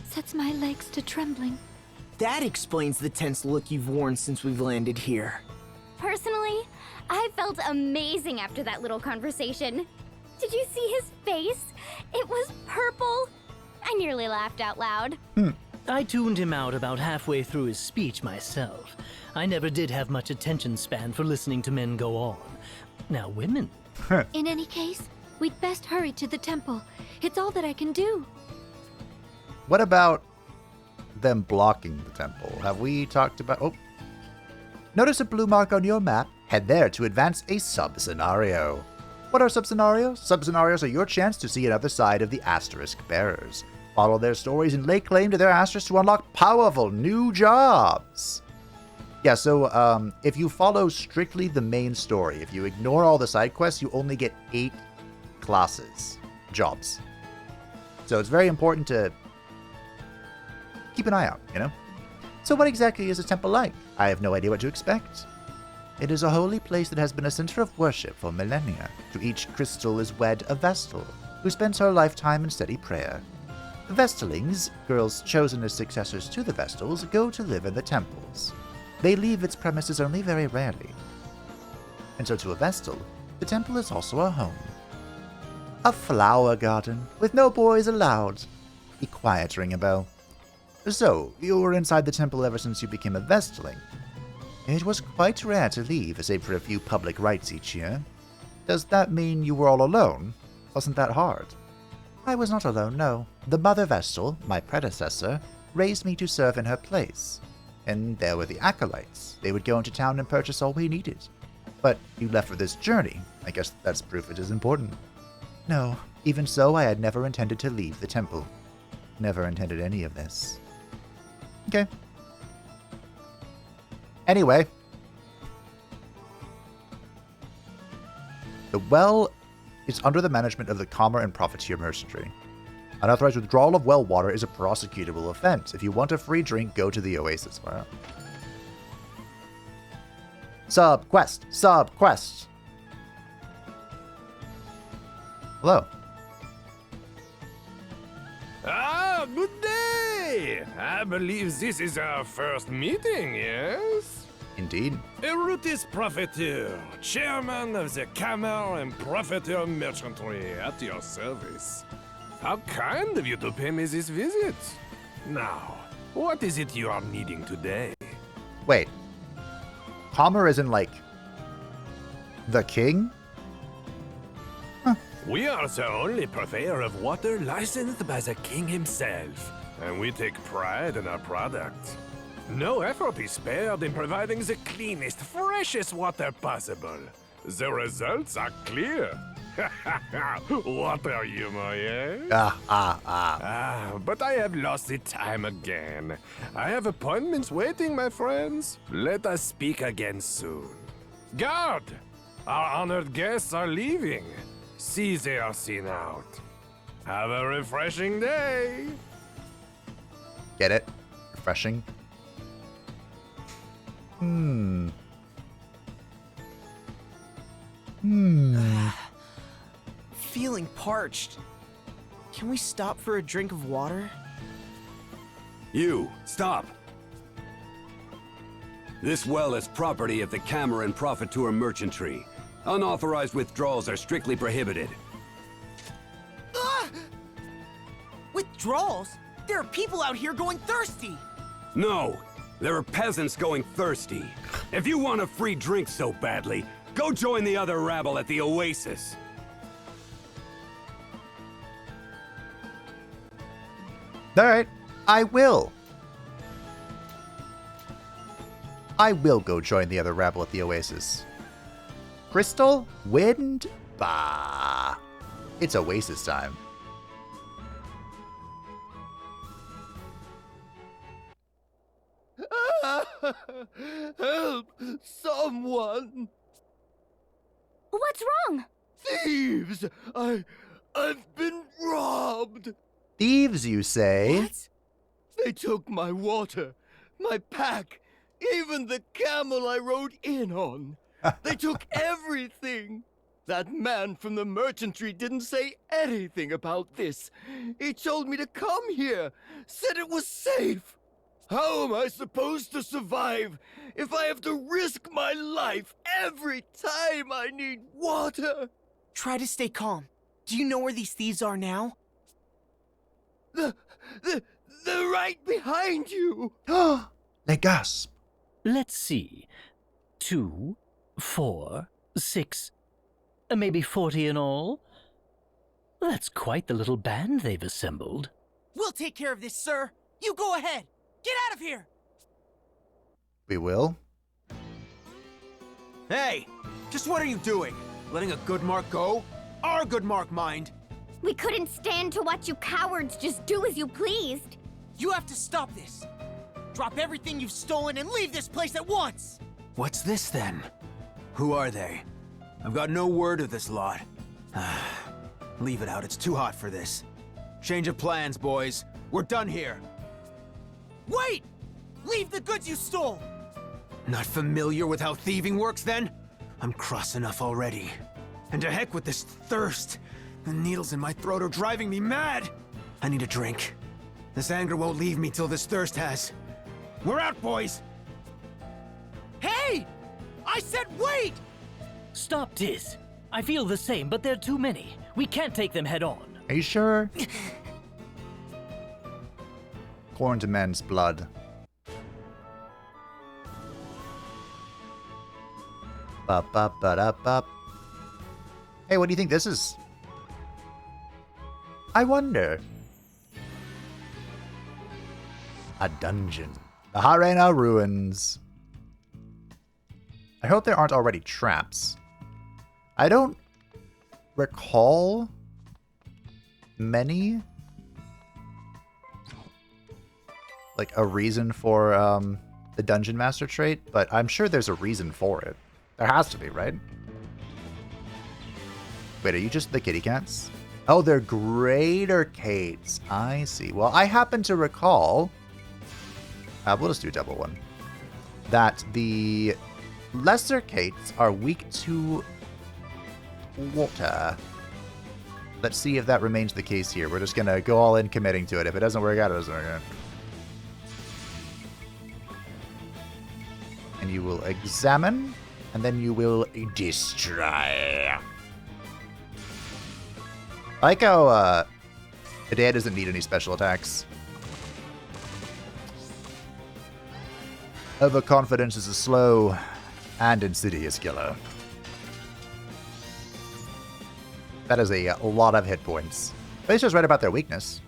sets my legs to trembling. That explains the tense look you've worn since we've landed here. Personally, I felt amazing after that little conversation. Did you see his face? It was purple. I nearly laughed out loud. I tuned him out about halfway through his speech myself. I never did have much attention span for listening to men go on. Now women... In any case, we'd best hurry to the temple. It's all that I can do. What about them blocking the temple. Have we talked about... Oh. Notice a blue mark on your map. Head there to advance a sub-scenario. What are sub-scenarios? Sub-scenarios are your chance to see another side of the Asterisk Bearers. Follow their stories and lay claim to their asterisks to unlock powerful new jobs. Yeah, so if you follow strictly the main story, if you ignore all the side quests, you only get 8 classes, jobs. So it's very important to keep an eye out, you know? So what exactly is a temple like? I have no idea what to expect. It is a holy place that has been a center of worship for millennia. To each crystal is wed a Vestal, who spends her lifetime in steady prayer. The Vestalings, girls chosen as successors to the Vestals, go to live in the temples. They leave its premises only very rarely. And so to a Vestal, the temple is also a home. A flower garden, with no boys allowed. Be quiet, ring a bell. So, you were inside the temple ever since you became a Vestaling. It was quite rare to leave, save for a few public rites each year. Does that mean you were all alone? Wasn't that hard? I was not alone, no. The Mother Vestal, my predecessor, raised me to serve in her place. And there were the Acolytes. They would go into town and purchase all we needed. But you left for this journey. I guess that's proof it is important. No, even so, I had never intended to leave the temple. Never intended any of this. Okay. Anyway. The well is under the management of the Commer and Profiteer Mercenary. Unauthorized withdrawal of well water is a prosecutable offense. If you want a free drink, go to the Oasis. Wow. Subquest. Subquest. Hello. Ah, good day! I believe this is our first meeting, yes? Indeed. Erutis Profiteer, chairman of the Commer and Profiteer Merchantry, at your service. How kind of you to pay me this visit. Now, what is it you are needing today? Wait. Commer isn't like the king? We are the only purveyor of water licensed by the king himself, and we take pride in our product. No effort is spared in providing the cleanest, freshest water possible. The results are clear. Water humor, yes? But I have lost the time again. I have appointments waiting, my friends. Let us speak again soon. Guard! Our honored guests are leaving. See they are seen out. Have a refreshing day. Get it? Refreshing? Feeling parched. Can we stop for a drink of water? You, stop! This well is property of the Commer and Profiteer Merchantry. Unauthorized withdrawals are strictly prohibited. Withdrawals? There are people out here going thirsty! No! There are peasants going thirsty. If you want a free drink so badly, go join the other rabble at the Oasis. Alright, I will. I will go join the other rabble at the Oasis. Crystal? Wind? Bah. It's Oasis time. Help! Someone! What's wrong? Thieves! I've been robbed! Thieves, you say? What? They took my water, my pack, even the camel I rode in on. They took everything. That man from the merchantry didn't say anything about this. He told me to come here, said it was safe. How am I supposed to survive if I have to risk my life every time I need water? Try to stay calm. Do you know where these thieves are now? They're right behind you. They gasp. Let's see. 2, 4, 6, maybe 40 in all. That's quite the little band they've assembled. We'll take care of this, sir. You go ahead. Get out of here! We will. Hey, just what are you doing? Letting a good mark go? Our good mark, mind. We couldn't stand to watch you cowards just do as you pleased. You have to stop this. Drop everything you've stolen and leave this place at once! What's this then? Who are they? I've got no word of this lot. Leave it out, it's too hot for this. Change of plans, boys. We're done here. Wait! Leave the goods you stole! Not familiar with how thieving works, then? I'm cross enough already. And to heck with this thirst. The needles in my throat are driving me mad! I need a drink. This anger won't leave me till this thirst has. We're out, boys! Hey! I said wait! Stop, Tiz. I feel the same, but there are too many. We can't take them head on. Are you sure? Corn to men's blood. Ba-ba-ba-da-ba. Hey, what do you think this is? I wonder. A dungeon. The Harena ruins. I hope there aren't already traps. I don't recall many. Like a reason for the Dungeon Master trait, but I'm sure there's a reason for it. There has to be, right? Wait, are you just the kitty cats? Oh, they're greater Kates. I see. Well, I happen to recall, we'll just do a double one, that the lesser Kates are weak to water. Let's see if that remains the case here. We're just going to go all in committing to it. If it doesn't work out, it doesn't work out. And you will examine, and then you will destroy. I like how Adea doesn't need any special attacks. Overconfidence is a slow and insidious killer. That is a lot of hit points. But it's just right about their weakness.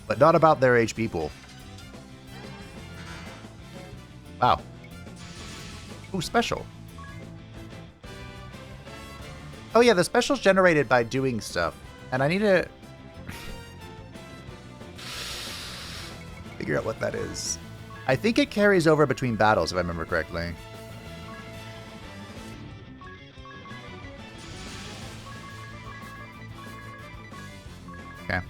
But not about their HP pool. Wow. Ooh, special. Oh yeah, the special's generated by doing stuff. And I need to figure out what that is. I think it carries over between battles, if I remember correctly. Okay.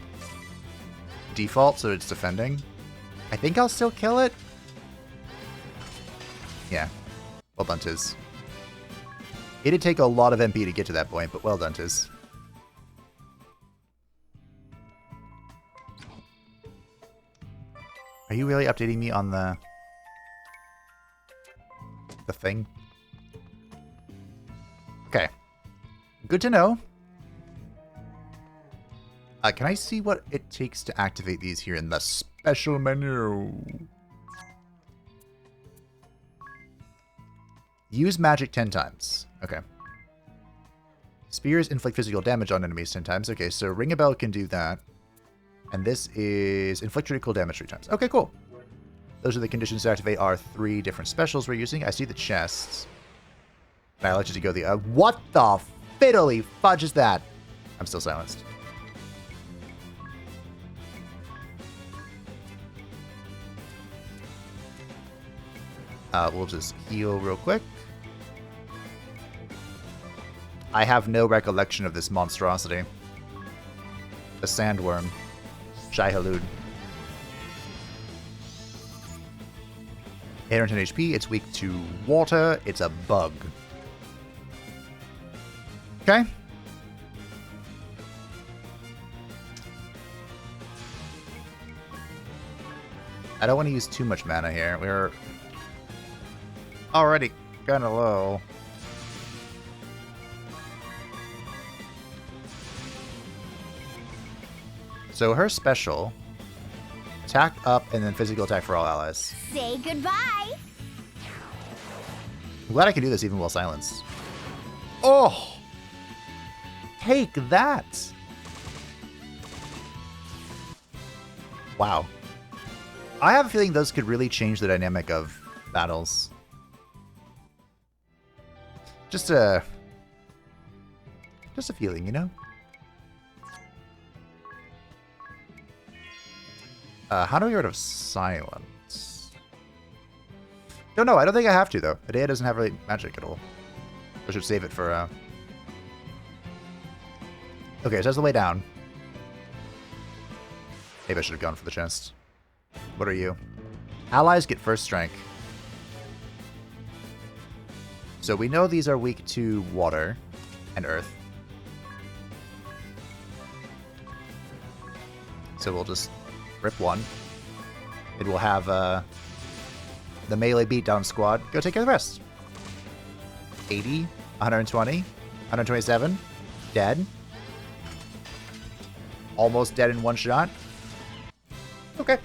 Default, so it's defending. I think I'll still kill it. Yeah. Well done, Tiz. It did take a lot of MP to get to that point, but well done, Tiz. Are you really updating me on the thing? Okay. Good to know. Can I see what it takes to activate these here in the special menu? Use magic 10 times. Okay. Spears inflict physical damage on enemies 10 times. Okay, so Ring a Bell can do that. And this is inflict critical damage 3 times. Okay, cool. Those are the conditions to activate our 3 different specials we're using. I see the chests. And I let you to go the... what the fiddly fudge is that? I'm still silenced. We'll just heal real quick. I have no recollection of this monstrosity. A sandworm. Shai-Halud. 810 HP, it's weak to water, it's a bug. Okay. I don't want to use too much mana here. We're already kind of low. So her special, attack up and then physical attack for all allies. Say goodbye. I'm glad I can do this even while silenced. Oh! Take that! Wow. I have a feeling those could really change the dynamic of battles. Just a feeling, you know? How do we get rid of silence? Don't know. I don't think I have to, though. Medea doesn't have really magic at all. I should save it for, Okay, so that's the way down. Maybe I should have gone for the chest. What are you? Allies get first strength. So we know these are weak to water and earth. So we'll just rip one. It will have the melee beatdown squad go take care of the rest. 80, 120, 127, dead. Almost dead in one shot. Okay.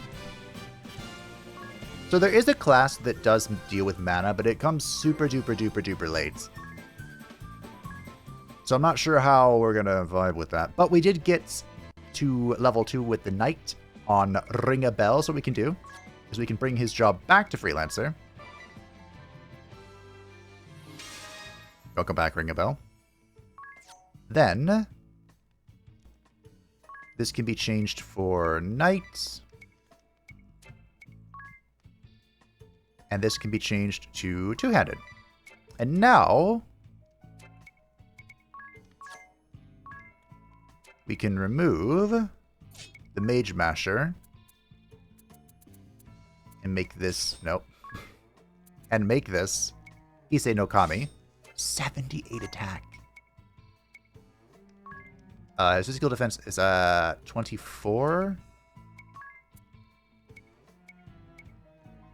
So there is a class that does deal with mana, but it comes super duper duper duper late. So I'm not sure how we're gonna vibe with that. But we did get to level 2 with the Knight on Ring a Bell, so what we can do is we can bring his job back to Freelancer. Welcome back, Ring a Bell. Then this can be changed for Knight. And this can be changed to two-handed. And now we can remove the Mage Masher and make this, nope, and make this Issei no Kami. 78 attack. His physical defense is 24.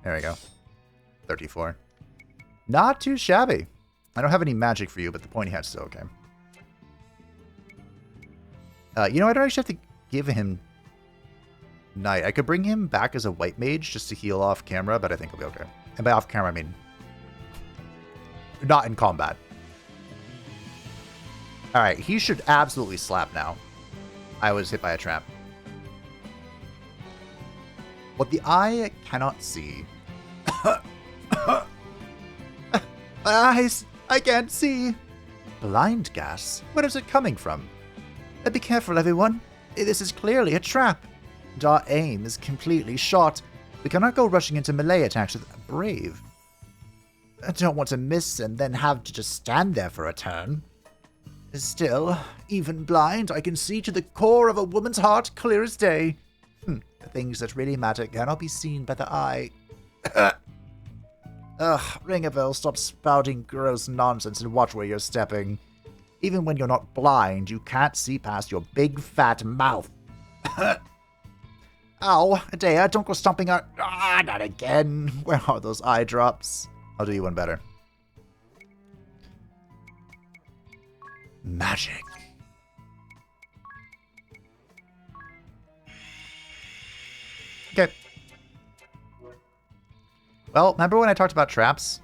There we go. 34. Not too shabby. I don't have any magic for you, but the pointy hat's still okay. You know, I don't actually have to give him Knight. I could bring him back as a white mage just to heal off camera, but I think he'll be okay. And by off camera, I mean not in combat. Alright, he should absolutely slap now. I was hit by a trap. What the eye cannot see. My eyes! I can't see! Blind gas? Where is it coming from? Be careful, everyone. This is clearly a trap. And our aim is completely shot. We cannot go rushing into melee attacks with Brave. I don't want to miss and then have to just stand there for a turn. Still, even blind, I can see to the core of a woman's heart clear as day. The things that really matter cannot be seen by the eye. Ugh, ring a bell, stop spouting gross nonsense and watch where you're stepping. Even when you're not blind, you can't see past your big fat mouth. Ow, Adea, don't go stomping out. Ah, not again. Where are those eye drops? I'll do you one better. Magic. Okay. Well, remember when I talked about traps?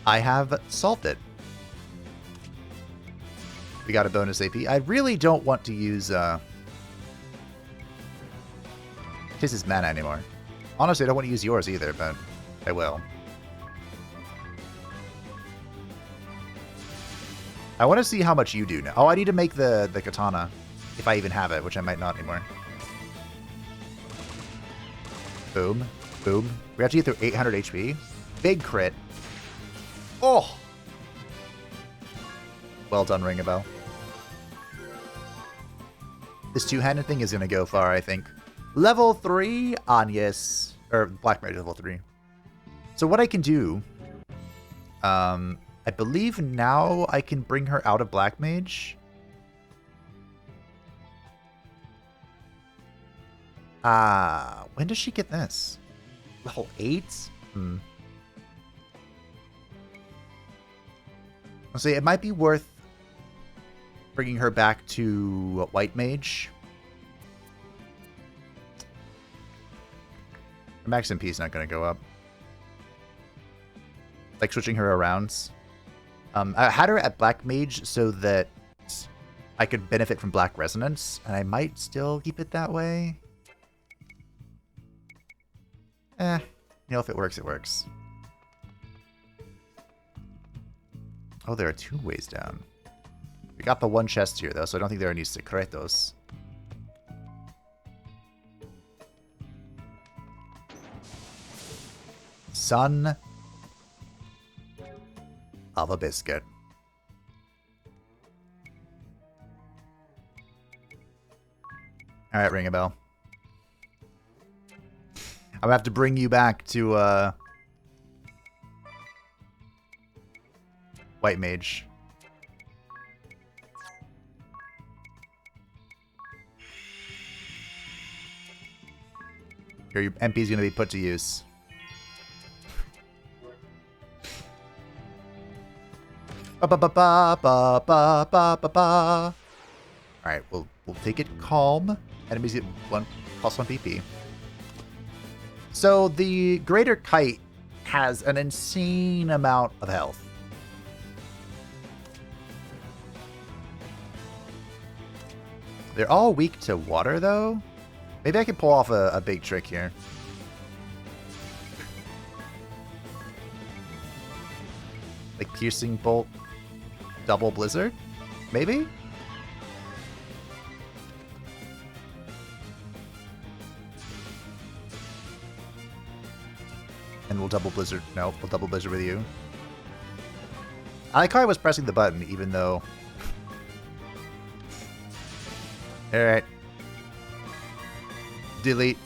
I have solved it. We got a bonus AP. I really don't want to use Tiss's mana anymore. Honestly, I don't want to use yours either, but I will. I want to see how much you do now. Oh, I need to make the katana, if I even have it, which I might not anymore. Boom. Boom. We have to get through 800 HP. Big crit. Oh! Well done, Ring a Bell. This two-handed thing is going to go far, I think. Level 3, Agnes. Or Black Mage level 3. So what I can do... I believe now I can bring her out of Black Mage. When does she get this? Level 8? I'll say it might be worth bringing her back to White Mage. Her max MP is not going to go up. Like switching her around. I had her at Black Mage so that I could benefit from Black Resonance, and I might still keep it that way. You know, if it works, it works. Oh, there are 2 ways down. We got the 1 chest here, though, so I don't think there are any secretos. Son of a biscuit. Alright, ring a bell. I'm gonna have to bring you back to, White Mage. Your MP's gonna be put to use. Alright, we'll take it calm. Enemies get +1 PP. So the Greater Kite has an insane amount of health. They're all weak to water, though. Maybe I can pull off a big trick here. Like Piercing Bolt, Double Blizzard? Maybe? And we'll Double Blizzard. No, we'll Double Blizzard with you. I like how I was pressing the button, even though... Alright. Delete.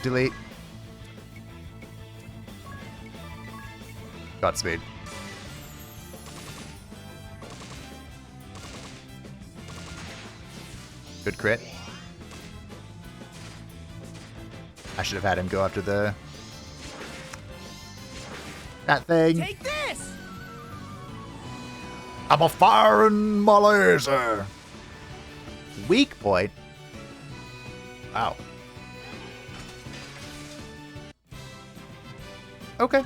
Delete. Godspeed. Good crit. I should have had him go after that thing. Take this! I'm a firing my laser. Weak point. Wow. Okay.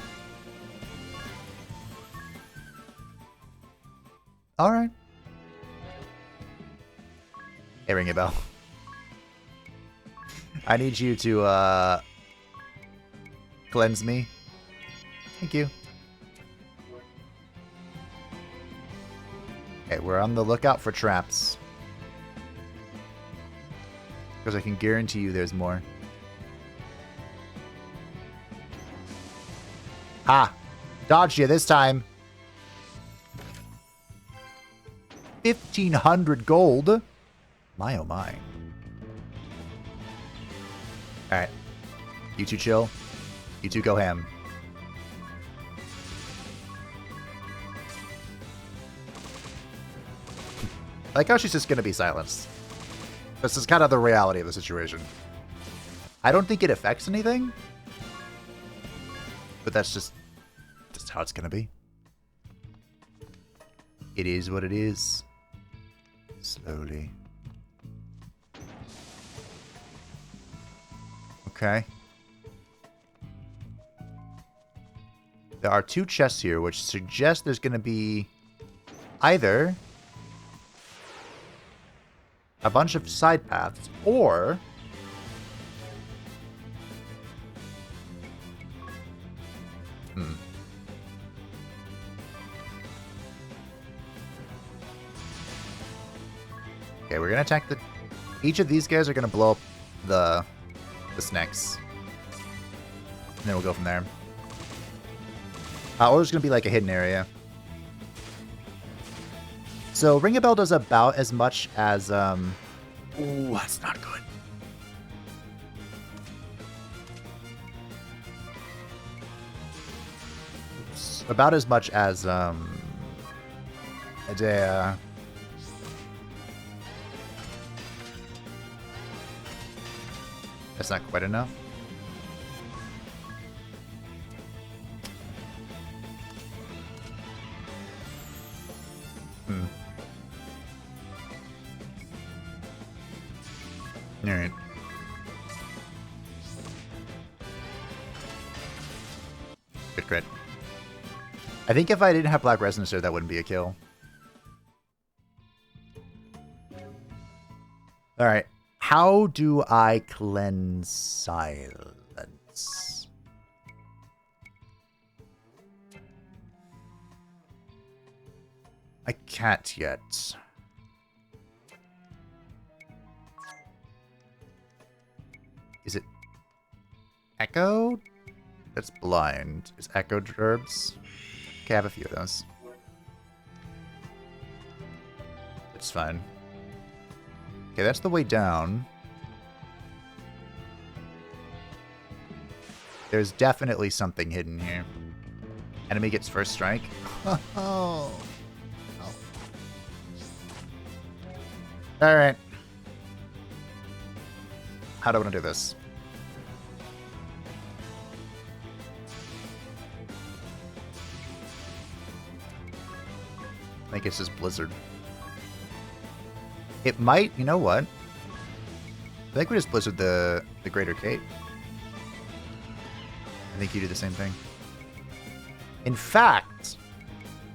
All right. Hey, ring a bell. I need you to cleanse me. Thank you. Okay, we're on the lookout for traps. Because I can guarantee you there's more. Ah! Dodged you this time. 1,500 gold. My oh my. Alright. You two chill. You two go ham. I like how she's just gonna be silenced. This is kind of the reality of the situation. I don't think it affects anything. But that's just how it's gonna be. It is what it is. Slowly. Okay. There are 2 chests here, which suggest there's gonna be either a bunch of side paths, or okay, we're gonna attack each of these guys are gonna blow up the snacks. And then we'll go from there. Or there's gonna be like a hidden area. So Ring a Bell does about as much as ooh, that's not good. Oops. About as much as Adea. That's not quite enough. Alright. Good crit. I think if I didn't have Black Resonance there, that wouldn't be a kill. Alright. How do I cleanse silence? I can't yet. Is it Echo? That's blind. Is Echo herbs? Okay, I have a few of those. It's fine. Okay, that's the way down. There's definitely something hidden here. Enemy gets first strike. Oh. Alright. How do I want to do this? I think it's just Blizzard. It might, you know what? I think we just Blizzard the Greater Cape. I think you do the same thing. In fact,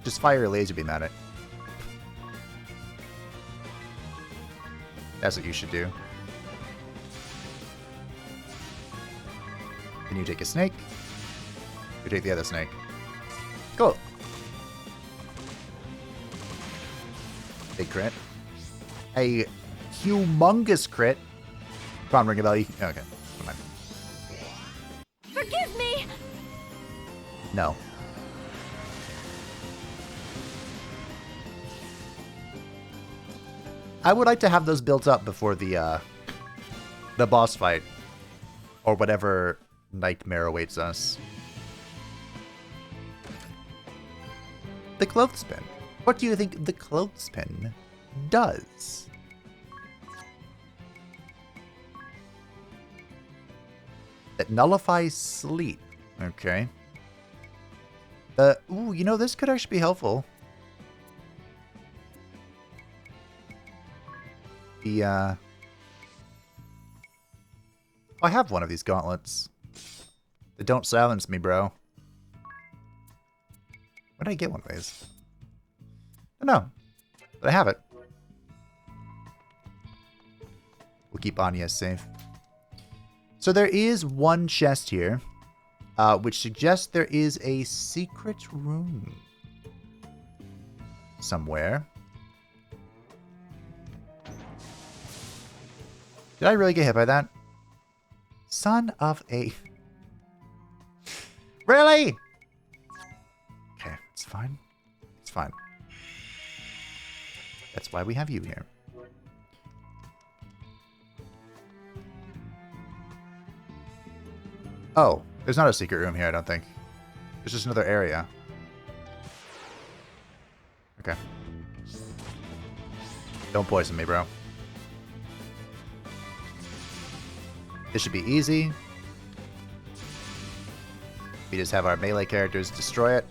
just fire a laser beam at it. That's what you should do. Then you take a snake. You take the other snake. Cool. Big crit. A humongous crit. Come on, ring a bell. Okay, come on. Forgive me! No. I would like to have those built up before the boss fight. Or whatever nightmare awaits us. The clothespin. What do you think the clothespin does? It nullifies sleep. Okay. Ooh, you know, this could actually be helpful. I have one of these gauntlets. They don't silence me, bro. Where did I get one of these? I don't know. But I have it. We'll keep Anya safe. So there is one chest here, which suggests there is a secret room somewhere. Did I really get hit by that? Son of a... Really? Okay, it's fine. It's fine. That's why we have you here. Oh, there's not a secret room here, I don't think. There's just another area. Okay. Don't poison me, bro. This should be easy. We just have our melee characters destroy it.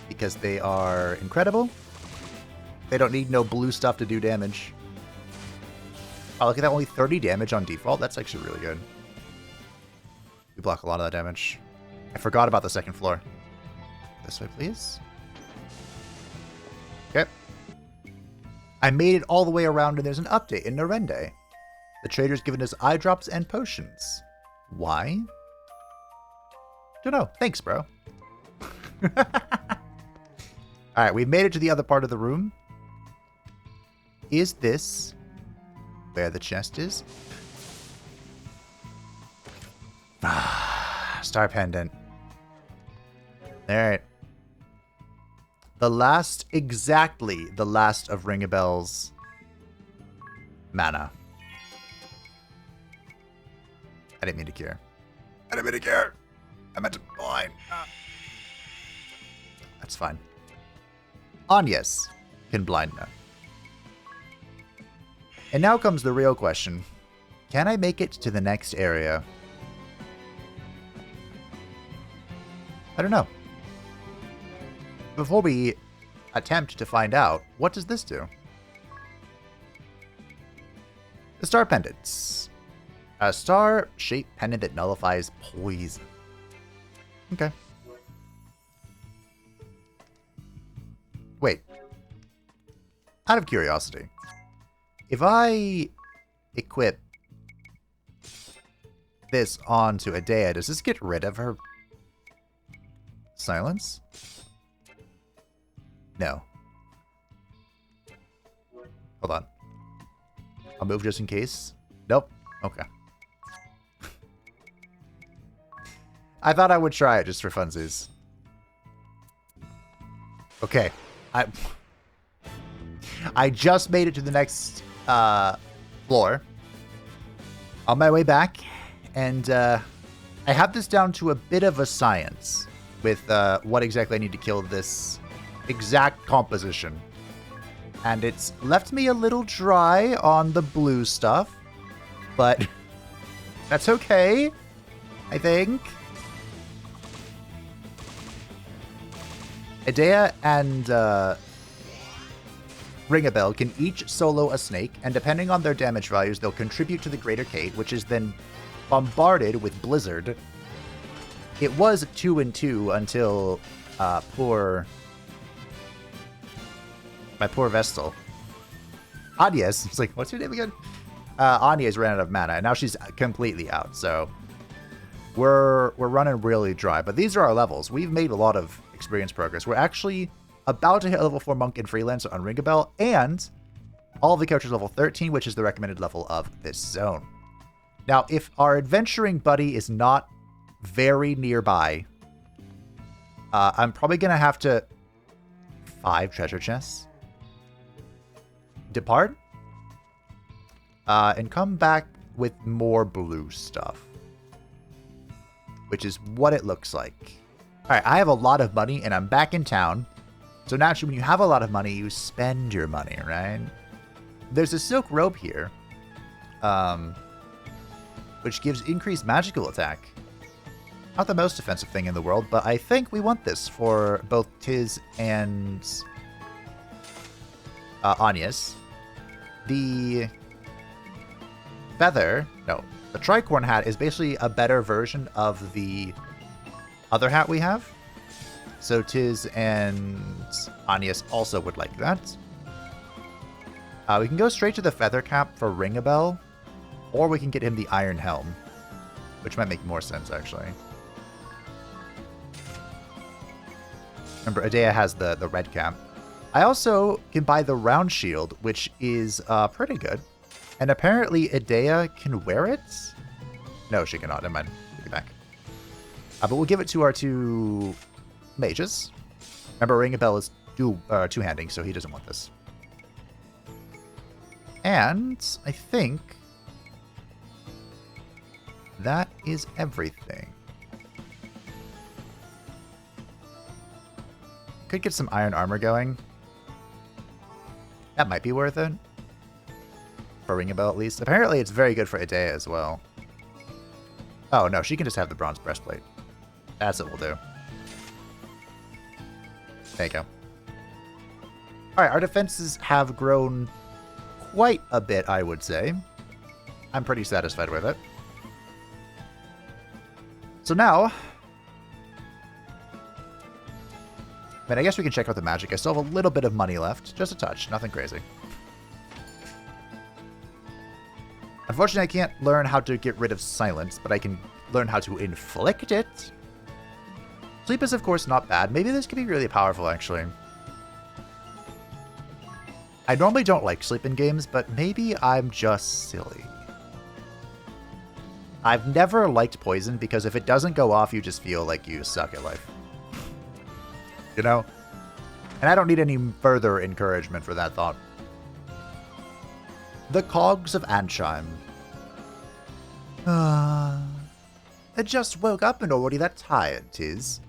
Because they are incredible. They don't need no blue stuff to do damage. Oh, look at that, only 30 damage on default. That's actually really good. We block a lot of that damage. I forgot about the second floor. This way, please. Okay. I made it all the way around and there's an update in Norende. The trader's given us eye drops and potions. Why? Don't know. Thanks, bro. Alright, we've made it to the other part of the room. Is this where the chest is? Star pendant. Alright. The last, exactly the last of Ring a Bell's mana. I didn't mean to cure. I didn't mean to cure. I meant to blind. That's fine. Anya's can blind now. And now comes the real question. Can I make it to the next area? I don't know. Before we attempt to find out, what does this do? The star pendants. A star-shaped pendant that nullifies poison. Okay. Wait. Out of curiosity, If I equip this onto Idea, does this get rid of her silence? No. Hold on. I'll move just in case. Nope. Okay. I thought I would try it just for funsies. Okay. I just made it to the next floor. On my way back, and I have this down to a bit of a science with what exactly I need to kill this exact composition. And it's left me a little dry on the blue stuff, but that's okay, I think. Idea and Ring a Bell can each solo a snake, and depending on their damage values, they'll contribute to the Greater Kate, which is then bombarded with Blizzard. It was 2-2 until my poor Vestal. Agnes, it's like, what's your name again? Agnes ran out of mana, and now she's completely out, so we're running really dry. But these are our levels. We've made a lot of experience progress. We're actually about to hit level 4 Monk and Freelancer on Ring a Bell, and all of the characters level 13, which is the recommended level of this zone. Now, if our adventuring buddy is not very nearby, I'm probably going to have to 5 treasure chests, depart, and come back with more blue stuff, which is what it looks like. All right, I have a lot of money, and I'm back in town. So naturally, when you have a lot of money, you spend your money, right? There's a silk robe here, which gives increased magical attack. Not the most offensive thing in the world, but I think we want this for both Tiz and Agnes. The feather, no, the tricorn hat is basically a better version of the other hat we have. So Tiz and Agnes also would like that. We can go straight to the feather cap for Ring a Bell, or we can get him the iron helm, which might make more sense, actually. Remember, Idea has the red cap. I also can buy the round shield, which is pretty good. And apparently Idea can wear it? No, she cannot. Never mind. Take it back. But we'll give it to our 2 mages. Remember, Ring a Bell is two-handing, so he doesn't want this. And I think that is everything. Could get some iron armor going. That might be worth it. For Ring a Bell, at least. Apparently, it's very good for Idea as well. Oh, no, she can just have the bronze breastplate. That's what we'll do. There you go. Alright, our defenses have grown quite a bit, I would say. I'm pretty satisfied with it. So now, I mean, I guess we can check out the magic. I still have a little bit of money left. Just a touch. Nothing crazy. Unfortunately, I can't learn how to get rid of silence, but I can learn how to inflict it. Sleep is, of course, not bad. Maybe this could be really powerful, actually. I normally don't like sleep in games, but maybe I'm just silly. I've never liked poison because if it doesn't go off, you just feel like you suck at life. You know? And I don't need any further encouragement for that thought. The Cogs of Ansheim. I just woke up and already that tired, 'tis.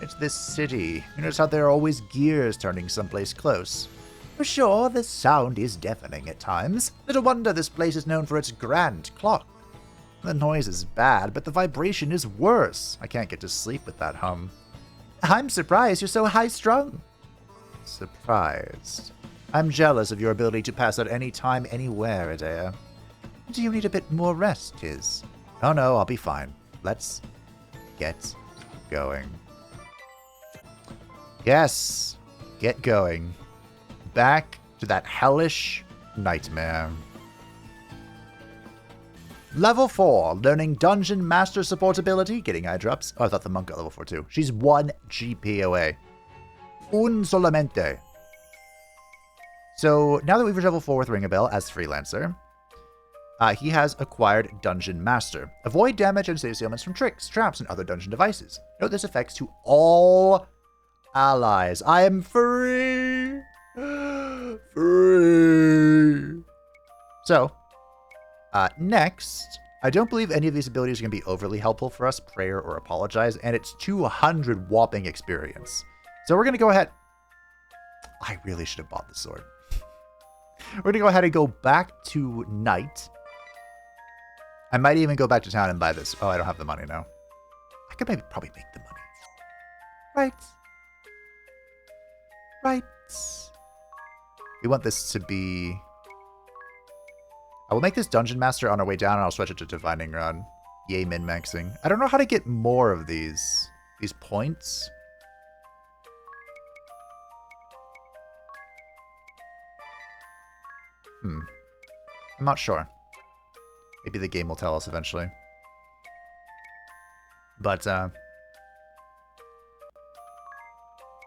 It's this city. You notice how there are always gears turning someplace close. For sure, the sound is deafening at times. Little wonder this place is known for its grand clock. The noise is bad, but the vibration is worse. I can't get to sleep with that hum. I'm surprised you're so high-strung. Surprised. I'm jealous of your ability to pass out any time, anywhere, Idea. Do you need a bit more rest, Tiz? Oh no, I'll be fine. Let's get going. Yes, get going. Back to that hellish nightmare. Level 4, learning Dungeon Master support ability, getting eye drops. Oh, I thought the monk got level 4 too. She's 1 GP away. Un solamente. So now that we've reached level 4 with Ringabel as freelancer, he has acquired Dungeon Master. Avoid damage and save ailments from tricks, traps, and other dungeon devices. Note this affects to all allies. I am free! Free! So, next, I don't believe any of these abilities are going to be overly helpful for us, Prayer or Apologize, and it's 200 whopping experience. So we're going to go ahead. I really should have bought the sword. We're going to go ahead and go back to Night. I might even go back to town and buy this. Oh, I don't have the money now. I could maybe probably make the money. Right. Right. We want this to be... I will make this Dungeon Master on our way down, and I'll switch it to Divining Rod. Yay, min-maxing. I don't know how to get more of these points. I'm not sure. Maybe the game will tell us eventually. But, I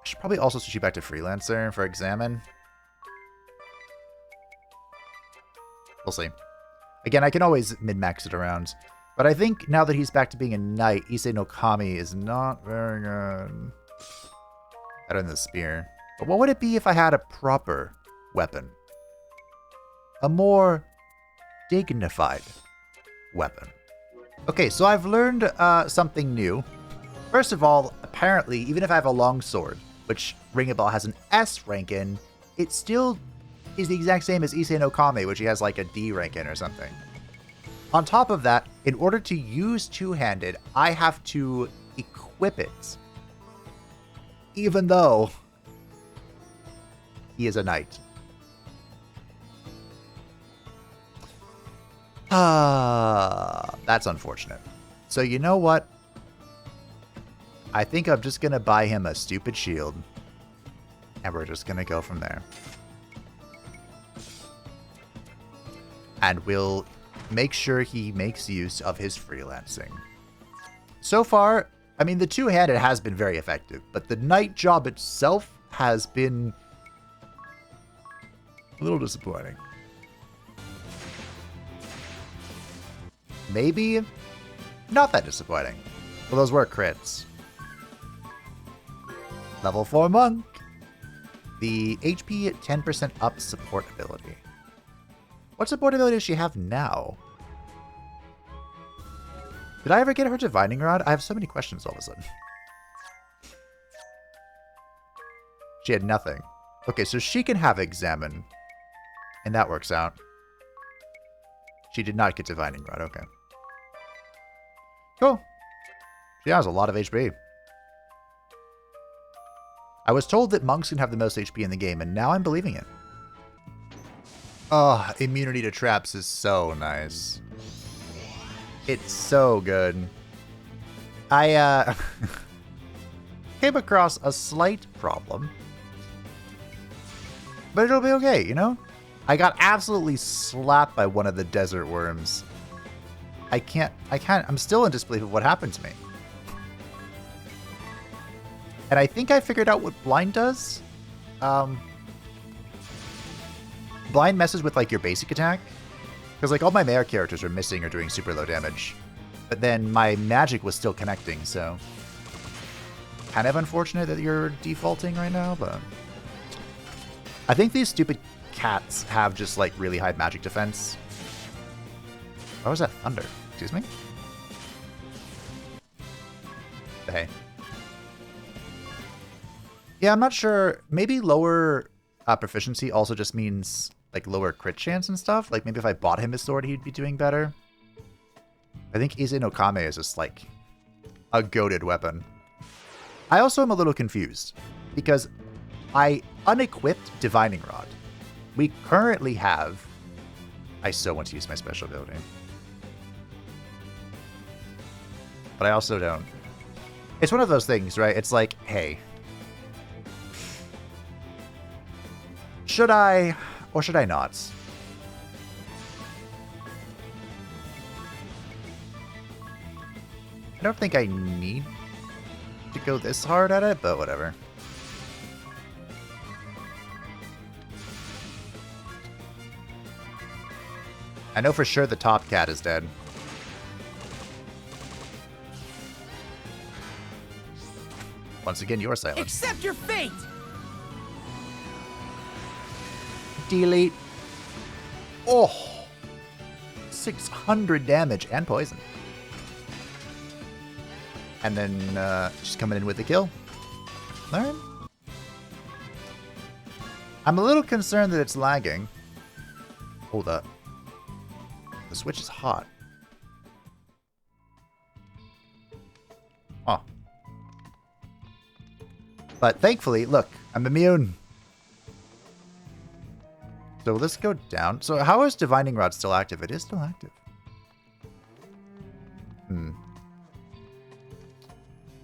should probably also switch you back to Freelancer for Examine. We'll see. Again, I can always min-max it around. But I think now that he's back to being a knight, Issei no Kami is not very good. Better than the spear. But what would it be if I had a proper weapon? A more dignified weapon. Okay, so I've learned something new. First of all, apparently, even if I have a longsword, which Ringabel has an S rank in, it still is the exact same as Issei no Kami, which he has like a D rank in or something. On top of that, in order to use two-handed, I have to equip it. Even though he is a knight. That's unfortunate. So you know what? I think I'm just going to buy him a stupid shield. And we're just going to go from there. And we'll make sure he makes use of his freelancing. So far, I mean, the two-handed has been very effective, but the knight job itself has been a little disappointing. Maybe not that disappointing. Well, those were crits. Level 4 monk. The HP 10% up support ability. What support ability does she have now? Did I ever get her Divining Rod? I have so many questions all of a sudden. She had nothing. Okay, so she can have Examine. And that works out. She did not get Divining Rod, okay. Cool. She has a lot of HP. I was told that monks can have the most HP in the game, and now I'm believing it. Oh, immunity to traps is so nice. It's so good. I came across a slight problem. But it'll be okay, you know? I got absolutely slapped by one of the desert worms. I'm still in disbelief of what happened to me. And I think I figured out what blind does. Blind messes with like your basic attack. Because like all my melee characters are missing or doing super low damage. But then my magic was still connecting, so... Kind of unfortunate that you're defaulting right now, but... I think these stupid cats have just like really high magic defense. Why was that thunder? Excuse me? Hey. Yeah, I'm not sure. Maybe lower proficiency also just means like lower crit chance and stuff. Like maybe if I bought him his sword, he'd be doing better. I think Issei no Kame is just like a goated weapon. I also am a little confused because I unequipped Divining Rod. We currently have... I so want to use my special ability. But I also don't. It's one of those things, right? It's like, hey, should I or should I not? I don't think I need to go this hard at it, but whatever. I know for sure the top cat is dead. Once again, you're silent. Accept your fate! Delete. Oh! 600 damage and poison. And then she's coming in with the kill. Alright. I'm a little concerned that it's lagging. Hold up. The Switch is hot. Oh. But thankfully, look, I'm immune. So let's go down. So how is Divining Rod still active? It is still active.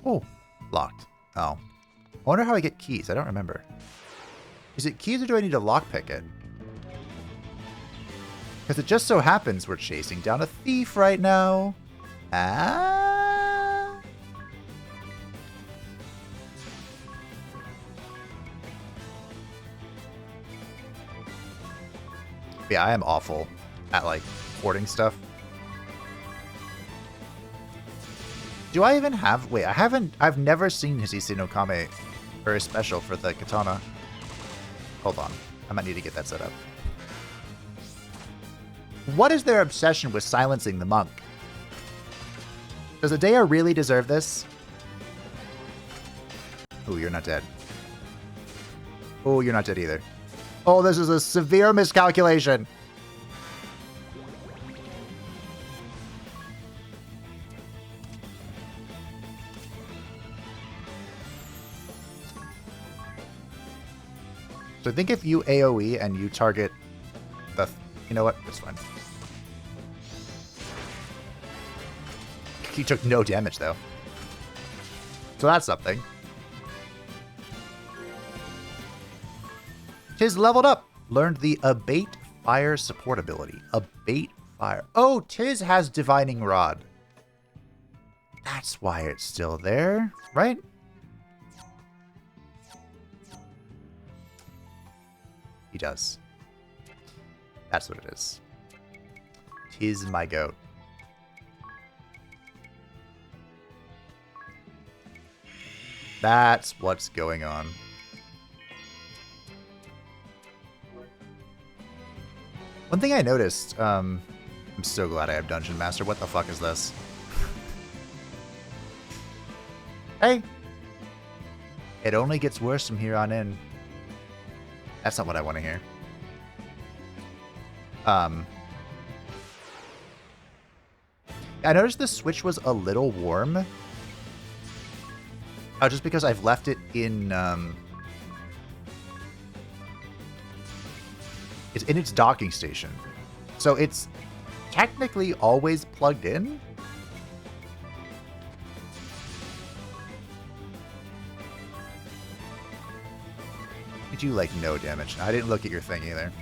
Oh, locked. Oh. I wonder how I get keys. I don't remember. Is it keys or do I need to lockpick it? Because it just so happens we're chasing down a thief right now. Ah. Yeah, I am awful at, like, hoarding stuff. Do I even have... Wait, I've never seen his Issei no Kame or his special for the katana. Hold on. I might need to get that set up. What is their obsession with silencing the monk? Does Adea really deserve this? Oh, you're not dead. Oh, you're not dead either. Oh, this is a severe miscalculation. So I think if you AoE and you target the... You know what? It's fine. He took no damage, though. So that's something. Tiz leveled up. Learned the Abate Fire support ability. Abate Fire. Oh, Tiz has Divining Rod. That's why it's still there, right? He does. That's what it is. Tiz my goat. That's what's going on. One thing I noticed, I'm so glad I have Dungeon Master. What the fuck is this? Hey! It only gets worse from here on in. That's not what I want to hear. I noticed the Switch was a little warm. Oh, just because I've left it in, it's in its docking station. So it's technically always plugged in. Did you, like, no damage? I didn't look at your thing either.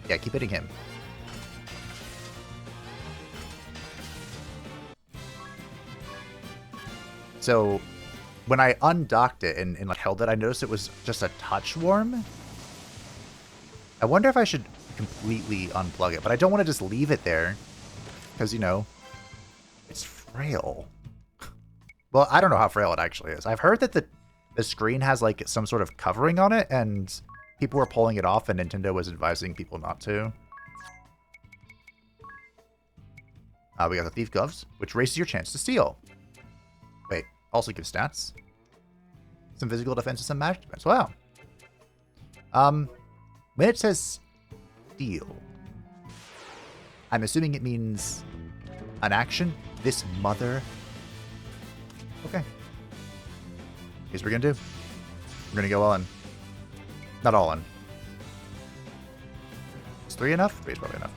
Yeah, keep hitting him. So, when I undocked it and like held it, I noticed it was just a touch warm. I wonder if I should completely unplug it, but I don't want to just leave it there. Because, you know, it's frail. Well, I don't know how frail it actually is. I've heard that the screen has like some sort of covering on it, and people were pulling it off, and Nintendo was advising people not to. We got the Thief Gloves, which raises your chance to steal. Wait, also gives stats. Some physical defense and some magic defense. Wow. When it says steal, I'm assuming it means an action. This mother. Okay. Here's what we're gonna do. We're gonna go all in. Not all in. Is 3 enough? 3 is probably enough.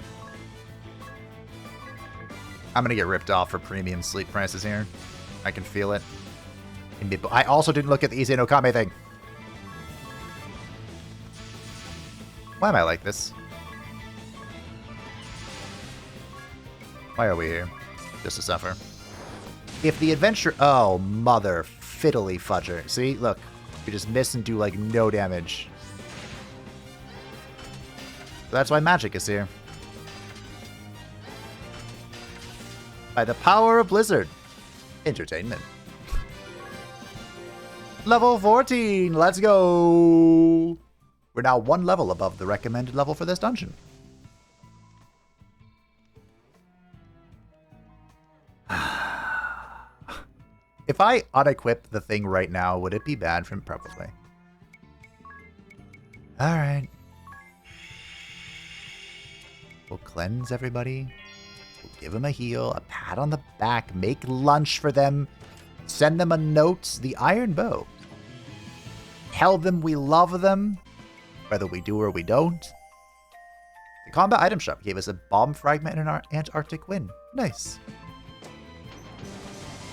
I'm gonna get ripped off for premium sleep prices here. I can feel it. I also didn't look at the Issei no Kame thing. Why am I like this? Why are we here? Just to suffer. If the adventure... Oh, mother fiddly fudger. See? Look. You just miss and do, like, no damage. That's why magic is here. By the power of Blizzard. Entertainment. Level 14! Let's go! We're now one level above the recommended level for this dungeon. If I unequip the thing right now, would it be bad for him? Probably. Alright. We'll cleanse everybody. We'll give them a heal, a pat on the back, make lunch for them, send them a note, the Iron Bow. Tell them we love them, whether we do or we don't. The combat item shop gave us a bomb fragment and an Antarctic wind. Nice.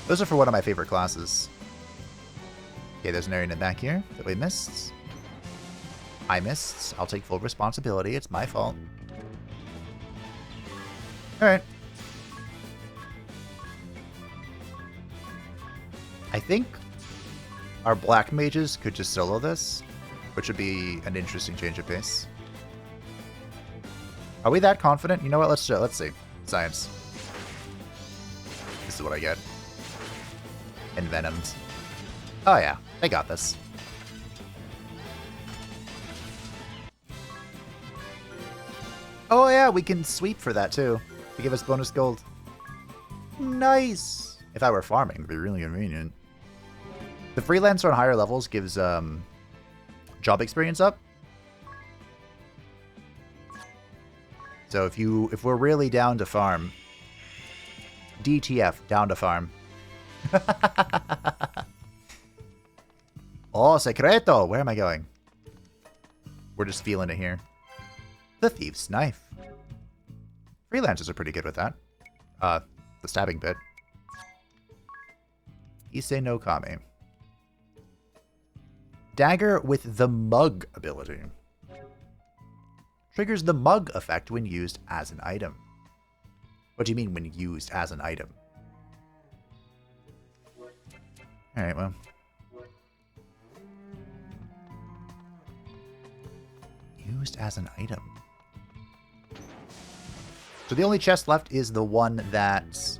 Those are for one of my favorite classes. Okay, there's an Harena back here that we missed. I missed. I'll take full responsibility. It's my fault. Alright. I think our black mages could just solo this, which would be an interesting change of pace. Are we that confident? You know what? Let's see. Science. This is what I get. Envenomed. Oh yeah, I got this. Oh yeah, we can sweep for that too. To give us bonus gold. Nice! If I were farming, it'd be really convenient. The freelancer on higher levels gives job experience up. So if we're really down to farm, DTF, down to farm. Oh, secreto! Where am I going? We're just feeling it here. The Thief's Knife. Freelancers are pretty good with that. The stabbing bit. Ise no Kame. Dagger with the Mug ability. Triggers the Mug effect when used as an item. What do you mean when used as an item? Alright, well. Used as an item. So the only chest left is the one that...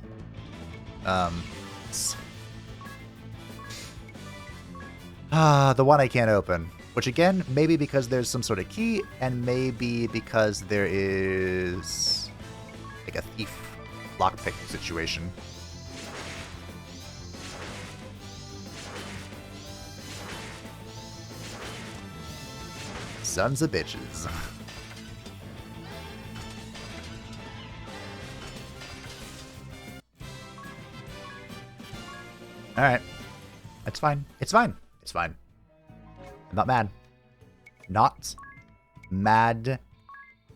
the one I can't open. Which again, maybe because there's some sort of key, and maybe because there is... like a thief lockpick situation. Sons of bitches. Alright. It's fine. It's fine. It's fine. I'm not mad. Not mad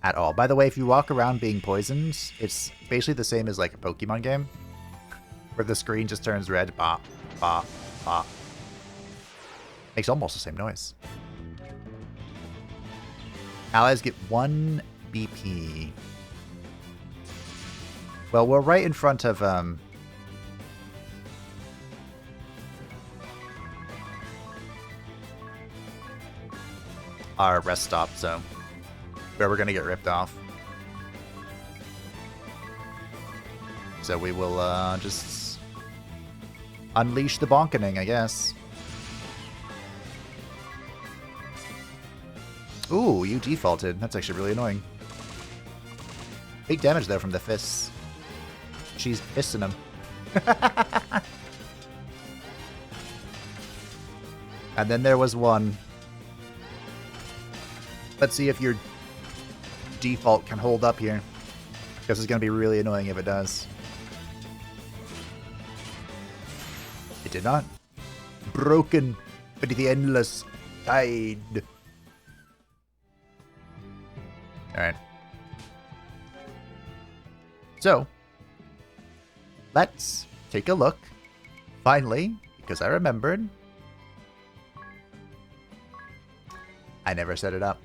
at all. By the way, if you walk around being poisoned, it's basically the same as like a Pokemon game. Where the screen just turns red. Pop, pop, pop. Makes almost the same noise. Allies get 1 BP. Well, we're right in front of, our rest stop, so where we're gonna get ripped off. So we will, just unleash the bonkening, I guess. Ooh, you defaulted. That's actually really annoying. Big damage there from the fists. She's fisting him. And then there was one. Let's see if your default can hold up here. Because it's going to be really annoying if it does. It did not. Broken by the endless tide. Alright. So, let's take a look. Finally, because I remembered. I never set it up.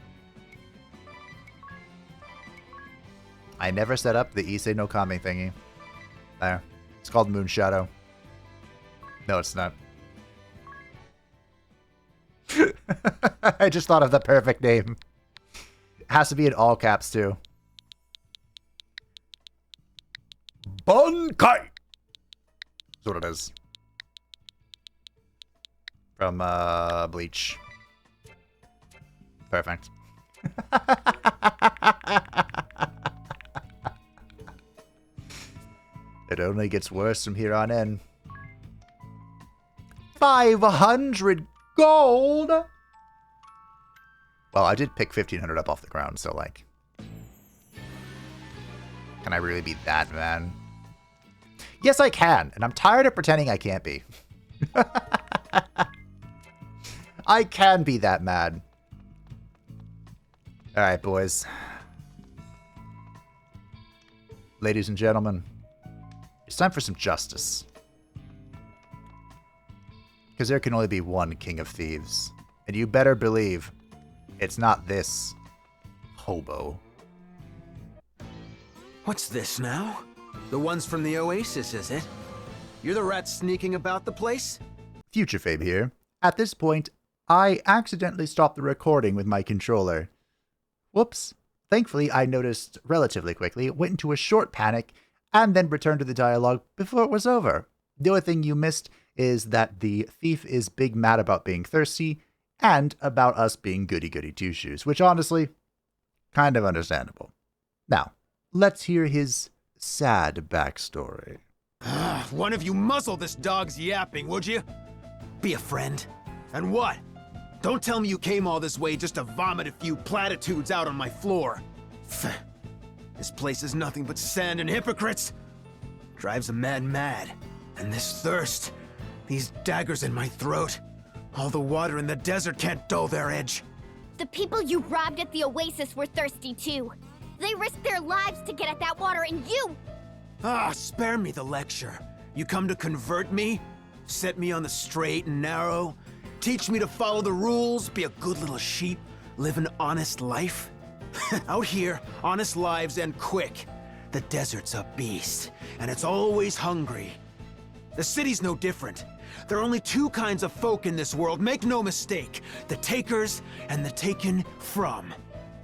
I never set up the Issei no Kami thingy. There. It's called Moonshadow. No, it's not. I just thought of the perfect name. It has to be in all caps, too. Bankai! That's what it is. From, Bleach. Perfect. It only gets worse from here on in. 500 gold! Well, I did pick 1,500 up off the ground, so, like... Can I really be that mad? Yes, I can, and I'm tired of pretending I can't be. I can be that mad. Alright, boys. Ladies and gentlemen, it's time for some justice. Because there can only be one King of Thieves. And you better believe it's not this hobo. What's this now? The ones from the Oasis, is it? You're the rat sneaking about the place? Future Fabe here. At this point, I accidentally stopped the recording with my controller. Whoops. Thankfully, I noticed relatively quickly, went into a short panic, and then returned to the dialogue before it was over. The only thing you missed is that the thief is big mad about being thirsty, and about us being goody-goody two-shoes, which honestly, kind of understandable. Now, let's hear his sad backstory. One of you muzzle this dog's yapping, would you? Be a friend. And what? Don't tell me you came all this way just to vomit a few platitudes out on my floor. This place is nothing but sand and hypocrites. Drives a man mad. And this thirst, these daggers in my throat, all the water in the desert can't dull their edge. The people you robbed at the Oasis were thirsty too. They risked their lives to get at that water, and you... Spare me the lecture. You come to convert me? Set me on the straight and narrow? Teach me to follow the rules, be a good little sheep, live an honest life? Out here, honest lives end quick. The desert's a beast, and it's always hungry. The city's no different. There are only two kinds of folk in this world, make no mistake. The takers and the taken from.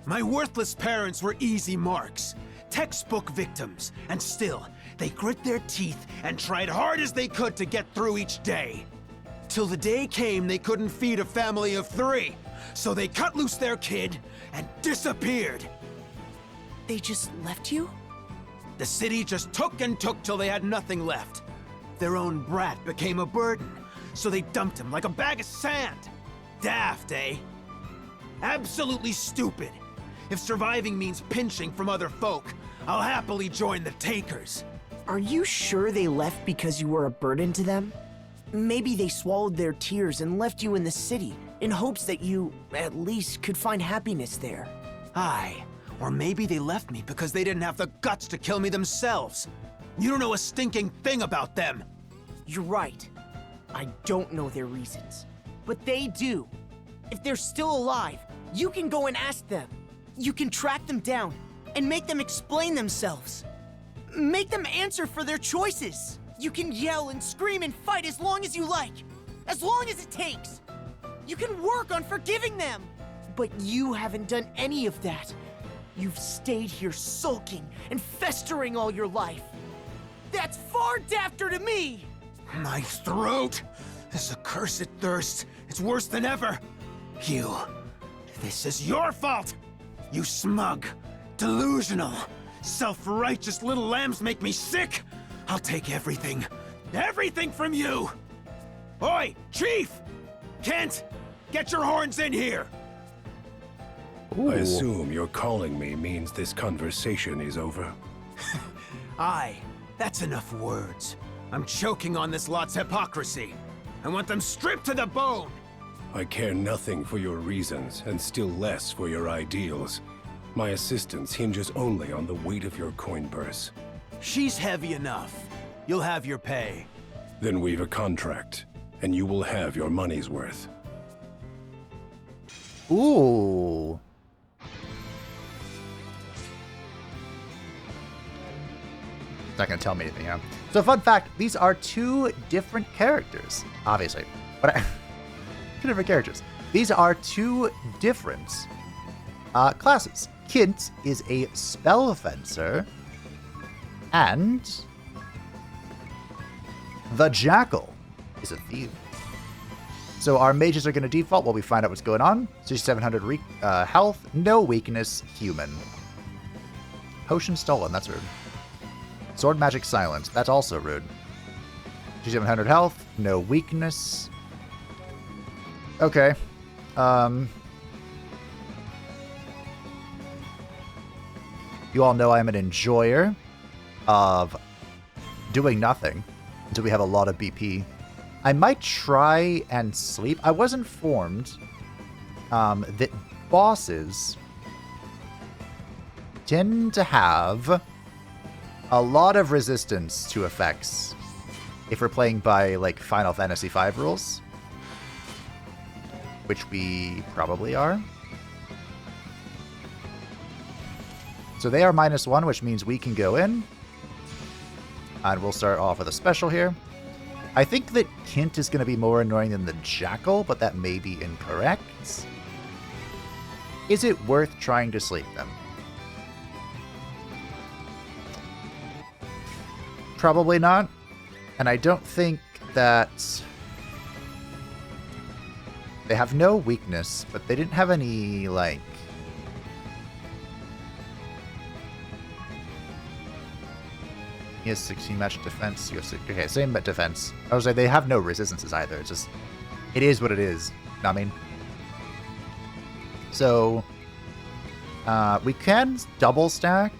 My worthless parents were easy marks, textbook victims, and still, they grit their teeth and tried hard as they could to get through each day. Till the day came they couldn't feed a family of 3, so they cut loose their kid and disappeared. They just left you? The city just took and took till they had nothing left. Their own brat became a burden, so they dumped him like a bag of sand. Daft, eh? Absolutely stupid. If surviving means pinching from other folk, I'll happily join the takers. Are you sure they left because you were a burden to them? Maybe they swallowed their tears and left you in the city, in hopes that you, at least, could find happiness there. Aye, or maybe they left me because they didn't have the guts to kill me themselves. You don't know a stinking thing about them. You're right. I don't know their reasons. But they do. If they're still alive, you can go and ask them. You can track them down and make them explain themselves. Make them answer for their choices. You can yell and scream and fight as long as you like. As long as it takes. You can work on forgiving them. But you haven't done any of that. You've stayed here sulking and festering all your life. That's far dafter to me! My throat! This accursed thirst, it's worse than ever. You, this is your fault! You smug, delusional, self-righteous little lambs make me sick! I'll take everything, everything from you! Oi, Chief! Kent, get your horns in here! Ooh. I assume your calling me means this conversation is over. Aye, that's enough words. I'm choking on this lot's hypocrisy. I want them stripped to the bone! I care nothing for your reasons, and still less for your ideals. My assistance hinges only on the weight of your coin purse. She's heavy enough. You'll have your pay. Then we've a contract, and you will have your money's worth. Ooh. not going to tell me anything, huh? So, fun fact, these are two different characters, obviously. But two different characters. These are two different classes. Kint is a spell fencer, and the Jackal is a thief. So our mages are going to default while we find out what's going on. 6700 health, no weakness, human. Potion stolen, that's rude. Sword magic silent, that's also rude. 6700 health, no weakness. Okay. You all know I'm an enjoyer of doing nothing until we have a lot of BP. I might try and sleep. I was informed that bosses tend to have a lot of resistance to effects if we're playing by, like, Final Fantasy V rules. Which we probably are. So they are -1, which means we can go in. And we'll start off with a special here. I think that Kint is going to be more annoying than the Jackal, but that may be incorrect. Is it worth trying to sleep them? Probably not. And I don't think that... They have no weakness, but they didn't have any, like... He has 16 magic defense. You have 6... Okay, same defense. I was like, they have no resistances either. It's just... It is what it is. Know what I mean? So... we can double stack.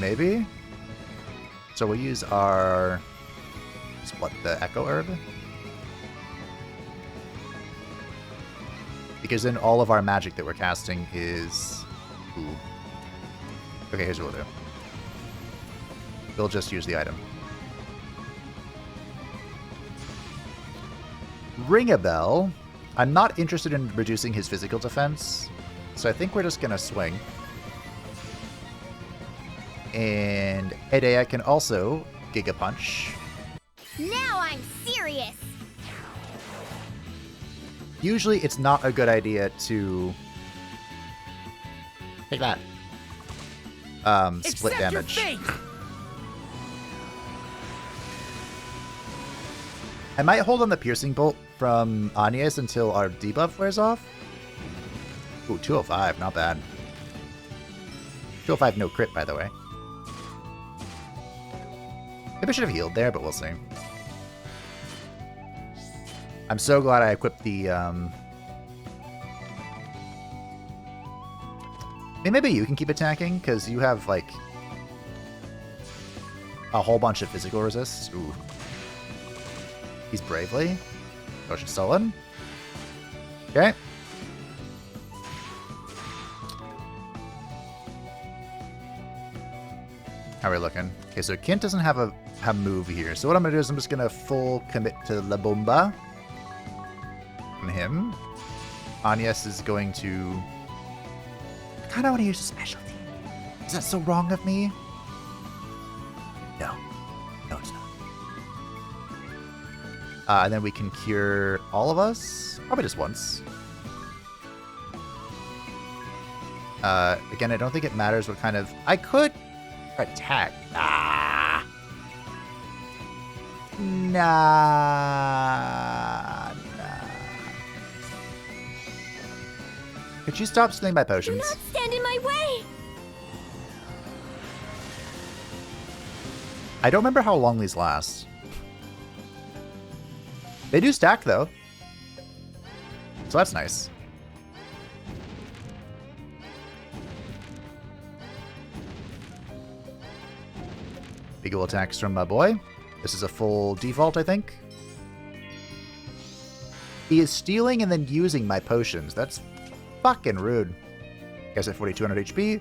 Maybe. So we'll use our... What, the Echo Herb? Because then all of our magic that we're casting is... Ooh. Okay, here's what we'll do. We'll just use the item. Ring a Bell. I'm not interested in reducing his physical defense, so I think we're just going to swing. And Edea can also Giga Punch. Now I'm serious! Usually it's not a good idea to... Take that. Split damage. I might hold on the Piercing Bolt from Agnes until our debuff wears off. Ooh, 205, not bad. 205 no crit, by the way. Maybe I should have healed there, but we'll see. I'm so glad I equipped the, Maybe you can keep attacking, because you have, like, a whole bunch of physical resists. Ooh. He's Bravely. Potion stolen. Okay. How are we looking? Okay, so Kint doesn't have a move here. So what I'm going to do is I'm just going to full commit to La Bomba. On him. Agnes is going to... I kind of want to use a specialty. Is that so wrong of me? No. No, it's not. And then we can cure all of us. Probably just once. Again, I don't think it matters what kind of... I could attack. Ah! Nah. Could you stop stealing my potions? Do not stand in my way! I don't remember how long these last. They do stack, though. So that's nice. Big ol' attacks from my boy. This is a full default, I think. He is stealing and then using my potions. That's fucking rude. Guys at 4200 HP.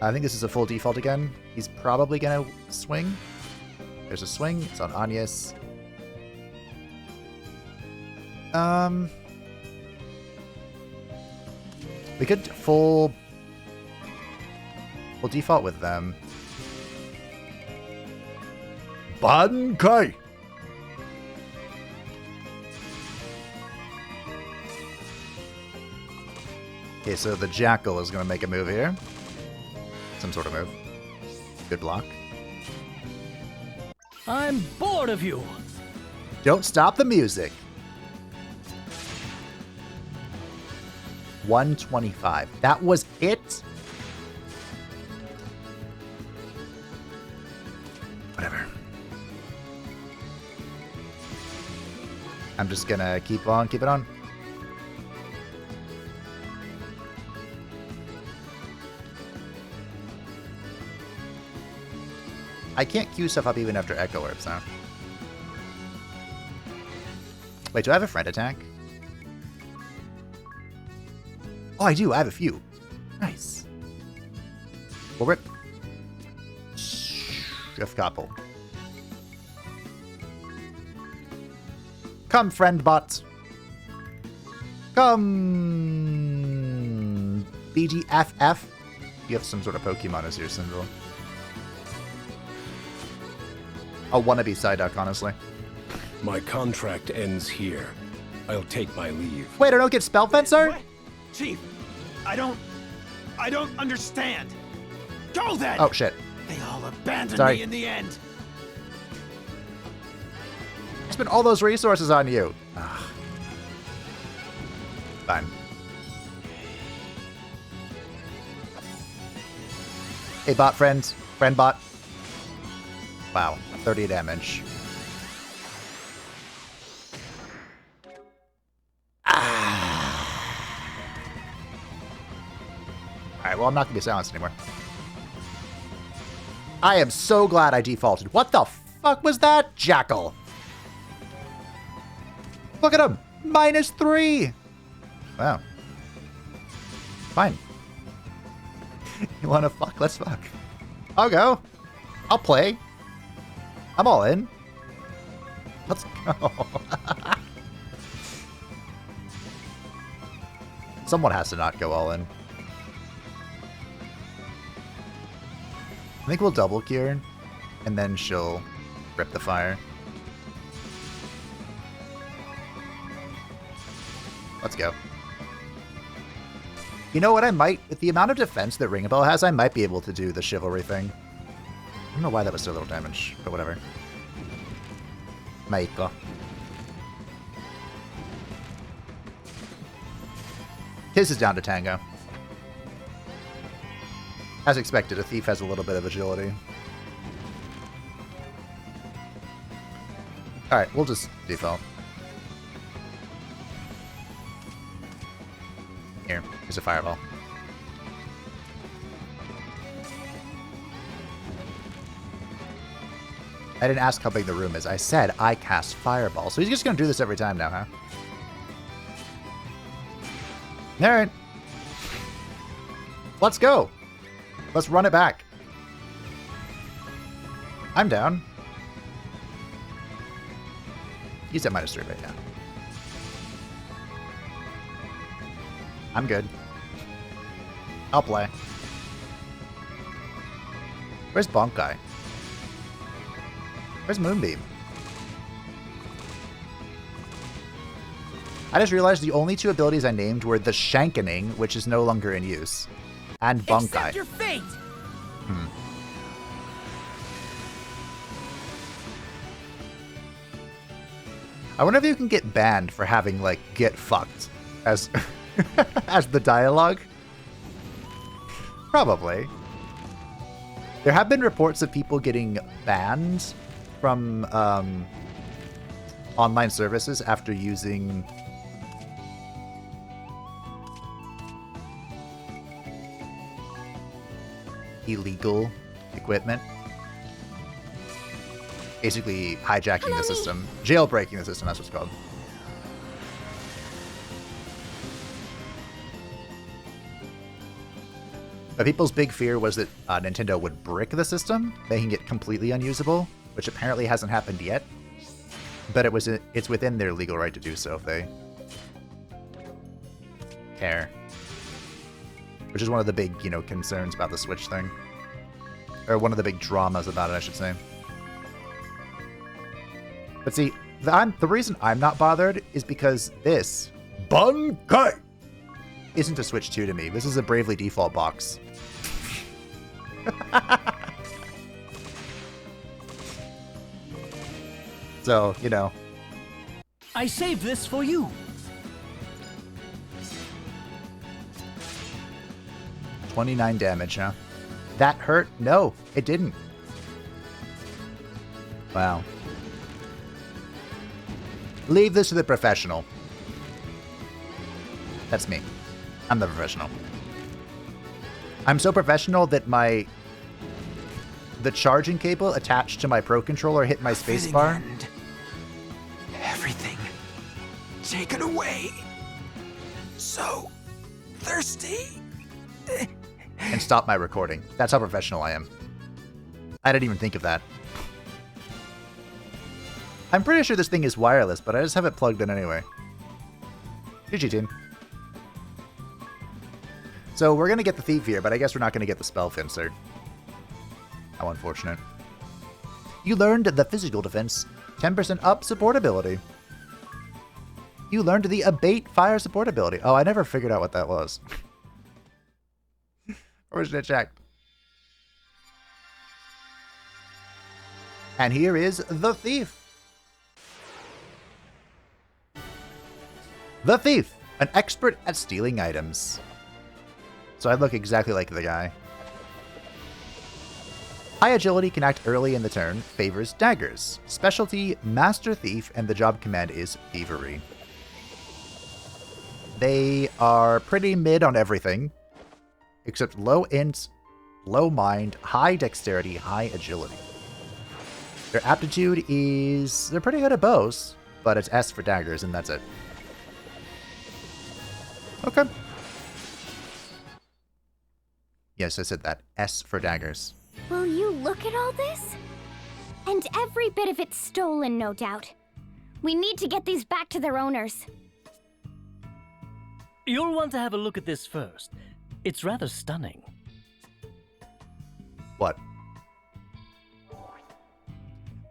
I think this is a full default again. He's probably gonna swing. There's a swing. It's on Agnes. We could full default with them. Bankai! Okay, so the Jackal is going to make a move here. Some sort of move. Good block. I'm bored of you. Don't stop the music. 125. That was it? Whatever. I'm just gonna keep on, keep it on. I can't queue stuff up even after Echo Orbs now. Wait, do I have a friend attack? Oh, I do. I have a few. Nice. Well, rip. Chef Couple. Come, friend bot. Come. BGFF. You have some sort of Pokemon as your symbol. A wannabe Psyduck, honestly. My contract ends here. I'll take my leave. Wait, I don't get Spell Fencer? What? Chief, I don't understand. Go then! Oh, shit. They all abandoned Sorry. me in the end. I spent all those resources on you. Ugh. Fine. Hey, bot friends. Friend bot. Wow, 30 damage. Alright, well, I'm not going to be silenced anymore. I am so glad I defaulted. What the fuck was that, Jackal? Look at him! -3! Wow. Fine. You wanna fuck? Let's fuck. I'll go. I'll play. I'm all in. Let's go. Someone has to not go all in. I think we'll double Kieran, and then she'll rip the fire. Let's go. You know what, I might, with the amount of defense that Ring a Bell has, I might be able to do the Chivalry thing. I don't know why that was so little damage, but whatever. Maiko. His is down to Tango. As expected, a thief has a little bit of agility. Alright, we'll just default. Here, here's a fireball. I didn't ask how big the room is. I said I cast fireball. So he's just going to do this every time now, huh? Alright. Let's go. Let's run it back. I'm down. He's at -3 right now. I'm good. I'll play. Where's Bankai? Where's Moonbeam? I just realized the only two abilities I named were the Shankening, which is no longer in use, and Bankai. Accept your fate! I wonder if you can get banned for having, like, get fucked as as the dialogue. Probably. There have been reports of people getting banned from online services after using illegal equipment. Basically hijacking the system. Jailbreaking the system, that's what's called. But people's big fear was that Nintendo would brick the system, making it completely unusable, which apparently hasn't happened yet. But it's within their legal right to do so if they care. Which is one of the big, concerns about the Switch thing. Or one of the big dramas about it, I should say. But see, the reason I'm not bothered is because this Bunkai isn't a Switch 2 to me. This is a Bravely Default box. So, you know. I saved this for you. 29 damage, huh? That hurt? No, it didn't. Wow. Leave this to the professional. That's me. I'm the professional. I'm so professional that the charging cable attached to my Pro Controller hit my spacebar. Everything taken away. So thirsty. And stop my recording. That's how professional I am. I didn't even think of that. I'm pretty sure this thing is wireless, but I just have it plugged in anyway. GG, team. So we're going to get the Thief here, but I guess we're not going to get the Spell Fencer. How unfortunate. You learned the Physical Defense 10% up support ability. You learned the Abate Fire support ability. Oh, I never figured out what that was. Or should I check? And here is the Thief. The Thief, an expert at stealing items. So I look exactly like the guy. High agility can act early in the turn, favors daggers. Specialty, Master Thief, and the job command is Thievery. They are pretty mid on everything, except low int, low mind, high dexterity, high agility. Their aptitude is... they're pretty good at bows, but it's S for daggers, and that's it. Okay. Yes, I said that. S for daggers. Will you look at all this? And every bit of it's stolen, no doubt. We need to get these back to their owners. You'll want to have a look at this first. It's rather stunning. What?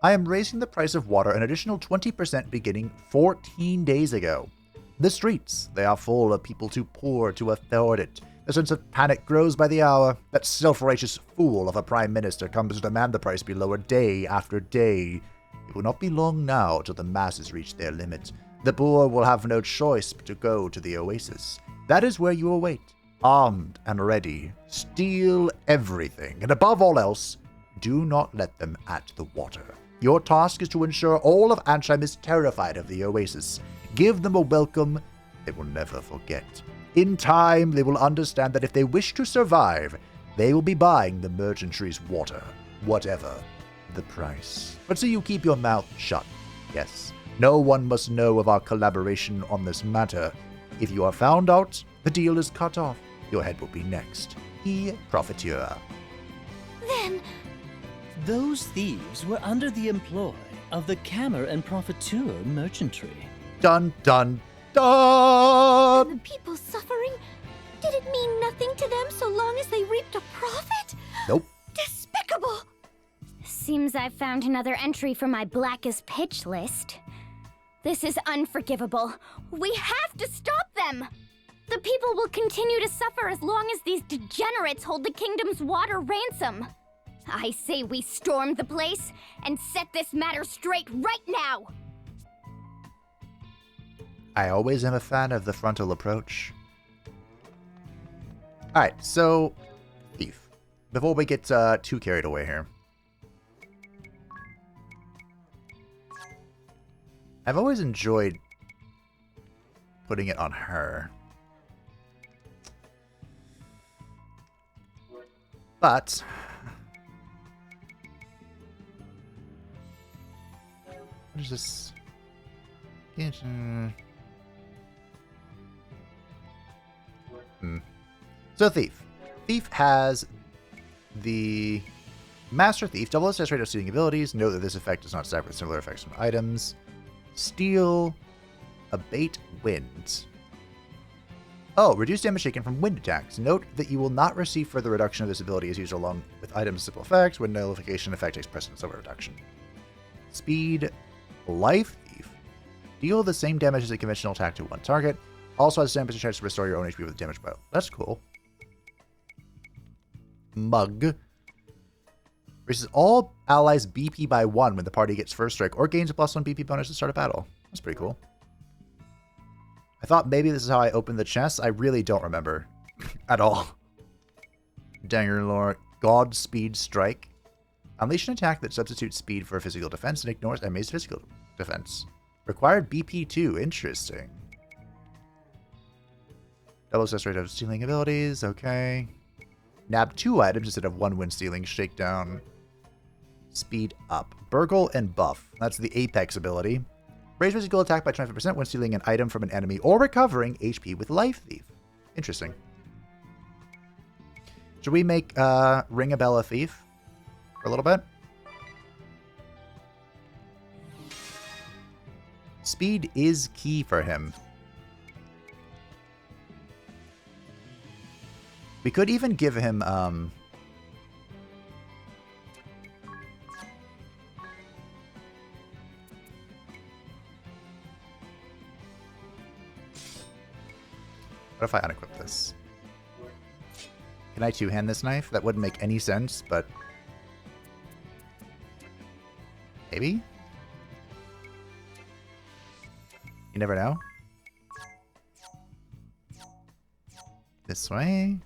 I am raising the price of water an additional 20% beginning 14 days ago. The streets, they are full of people too poor to afford it. The sense of panic grows by the hour. That self-righteous fool of a prime minister comes to demand the price be lowered day after day. It will not be long now till the masses reach their limit. The poor will have no choice but to go to the oasis. That is where you await, armed and ready. Steal everything, and above all else, do not let them at the water. Your task is to ensure all of Ansheim is terrified of the oasis. Give them a welcome they will never forget. In time, they will understand that if they wish to survive, they will be buying the merchantry's water, whatever the price. But so you keep your mouth shut. Yes, no one must know of our collaboration on this matter. If you are found out, the deal is cut off. Your head will be next. E Profiteur. Then... those thieves were under the employ of the Cammer and Profiteur merchantry. Dun dun dun! And the people suffering? Did it mean nothing to them so long as they reaped a profit? Nope. Despicable! Seems I've found another entry for my blackest pitch list. This is unforgivable. We have to stop them! The people will continue to suffer as long as these degenerates hold the kingdom's water ransom. I say we storm the place and set this matter straight right now! I always am a fan of the frontal approach. Alright, so... Thief. Before we get too carried away here. I've always enjoyed putting it on her. But... what is this? So Thief. Thief has the Master Thief, double success rate of stealing abilities. Note that this effect does not stack with similar effects from items. Steal, Abate Wind. Oh, reduce damage taken from wind attacks. Note that you will not receive further reduction of this ability as used along with items simple effects when nullification effect takes precedence over reduction. Speed, Life Thief. Deal the same damage as a conventional attack to one target. Also has a 10% chance to restore your own HP with a damage bow. That's cool. Mug. Raises all allies BP by 1 when the party gets first strike, or gains a +1 BP bonus to start a battle. That's pretty cool. I thought maybe this is how I opened the chest. I really don't remember at all. Dagger Lore. Godspeed Strike. Unleash an attack that substitutes speed for physical defense and ignores enemy's physical defense. Required BP2. Interesting. Double success rate of stealing abilities. Okay. Nab 2 items instead of 1 when stealing. Shakedown. Speed up. Burgle and Buff. That's the Apex ability. Raise physical attack by 25% when stealing an item from an enemy or recovering HP with Life Thief. Interesting. Should we make Ringabella Thief for a little bit? Speed is key for him. We could even give him what if I unequip this? Can I two-hand this knife? That wouldn't make any sense, but maybe? You never know. This way.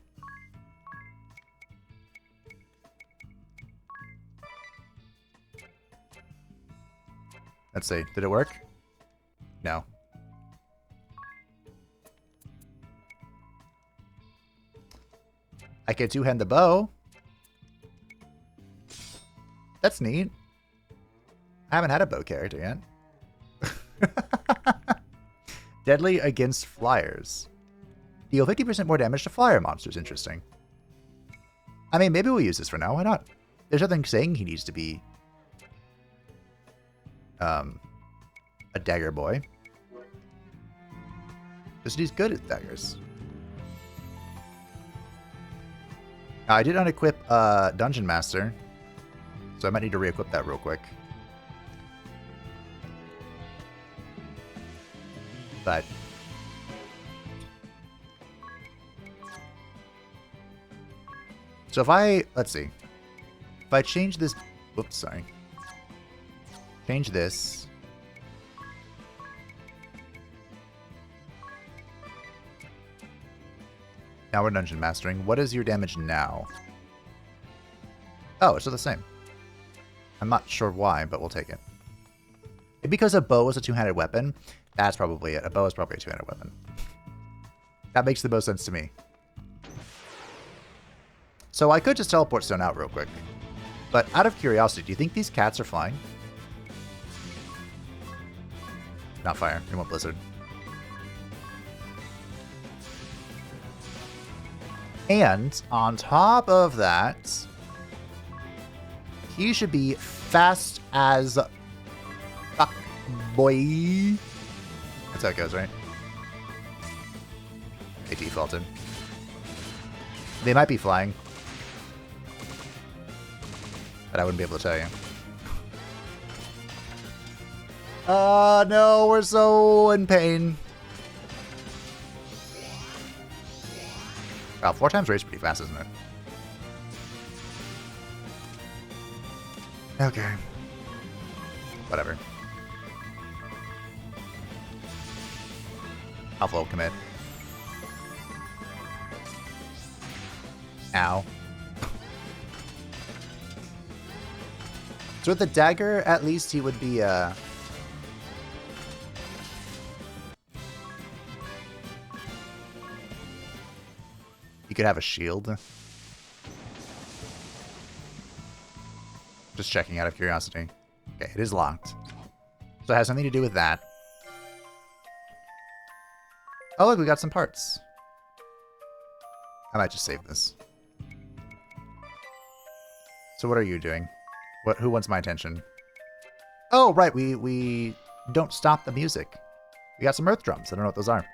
Let's see. Did it work? No. I can two-hand the bow. That's neat. I haven't had a bow character yet. Deadly against flyers. Deal 50% more damage to flyer monsters. Interesting. I mean, maybe we'll use this for now. Why not? There's nothing saying he needs to be a dagger boy. Just he's good at daggers. I did unequip Dungeon Master, so I might need to re-equip that real quick. But so if I, let's see, if I change this, whoops, sorry, change this. Now we're dungeon mastering. What is your damage now? Oh, it's still the same. I'm not sure why, but we'll take it. Because a bow is a two-handed weapon, that's probably it. A bow is probably a two-handed weapon. That makes the most sense to me. So I could just teleport Stone out real quick. But out of curiosity, do you think these cats are flying? Not fire. We want Blizzard. And on top of that, he should be fast as fuck, boy. That's how it goes, right? They defaulted. They might be flying, but I wouldn't be able to tell you. No, we're so in pain. Wow, 4 times race pretty fast, isn't it? Okay. Whatever. Alpha will commit. Ow. So with the dagger, at least he would be, you could have a shield. Just checking out of curiosity. Okay, it is locked. So it has something to do with that. Oh, look, we got some parts. I might just save this. So what are you doing? Who wants my attention? Oh, right, we don't stop the music. We got some earth drums. I don't know what those are.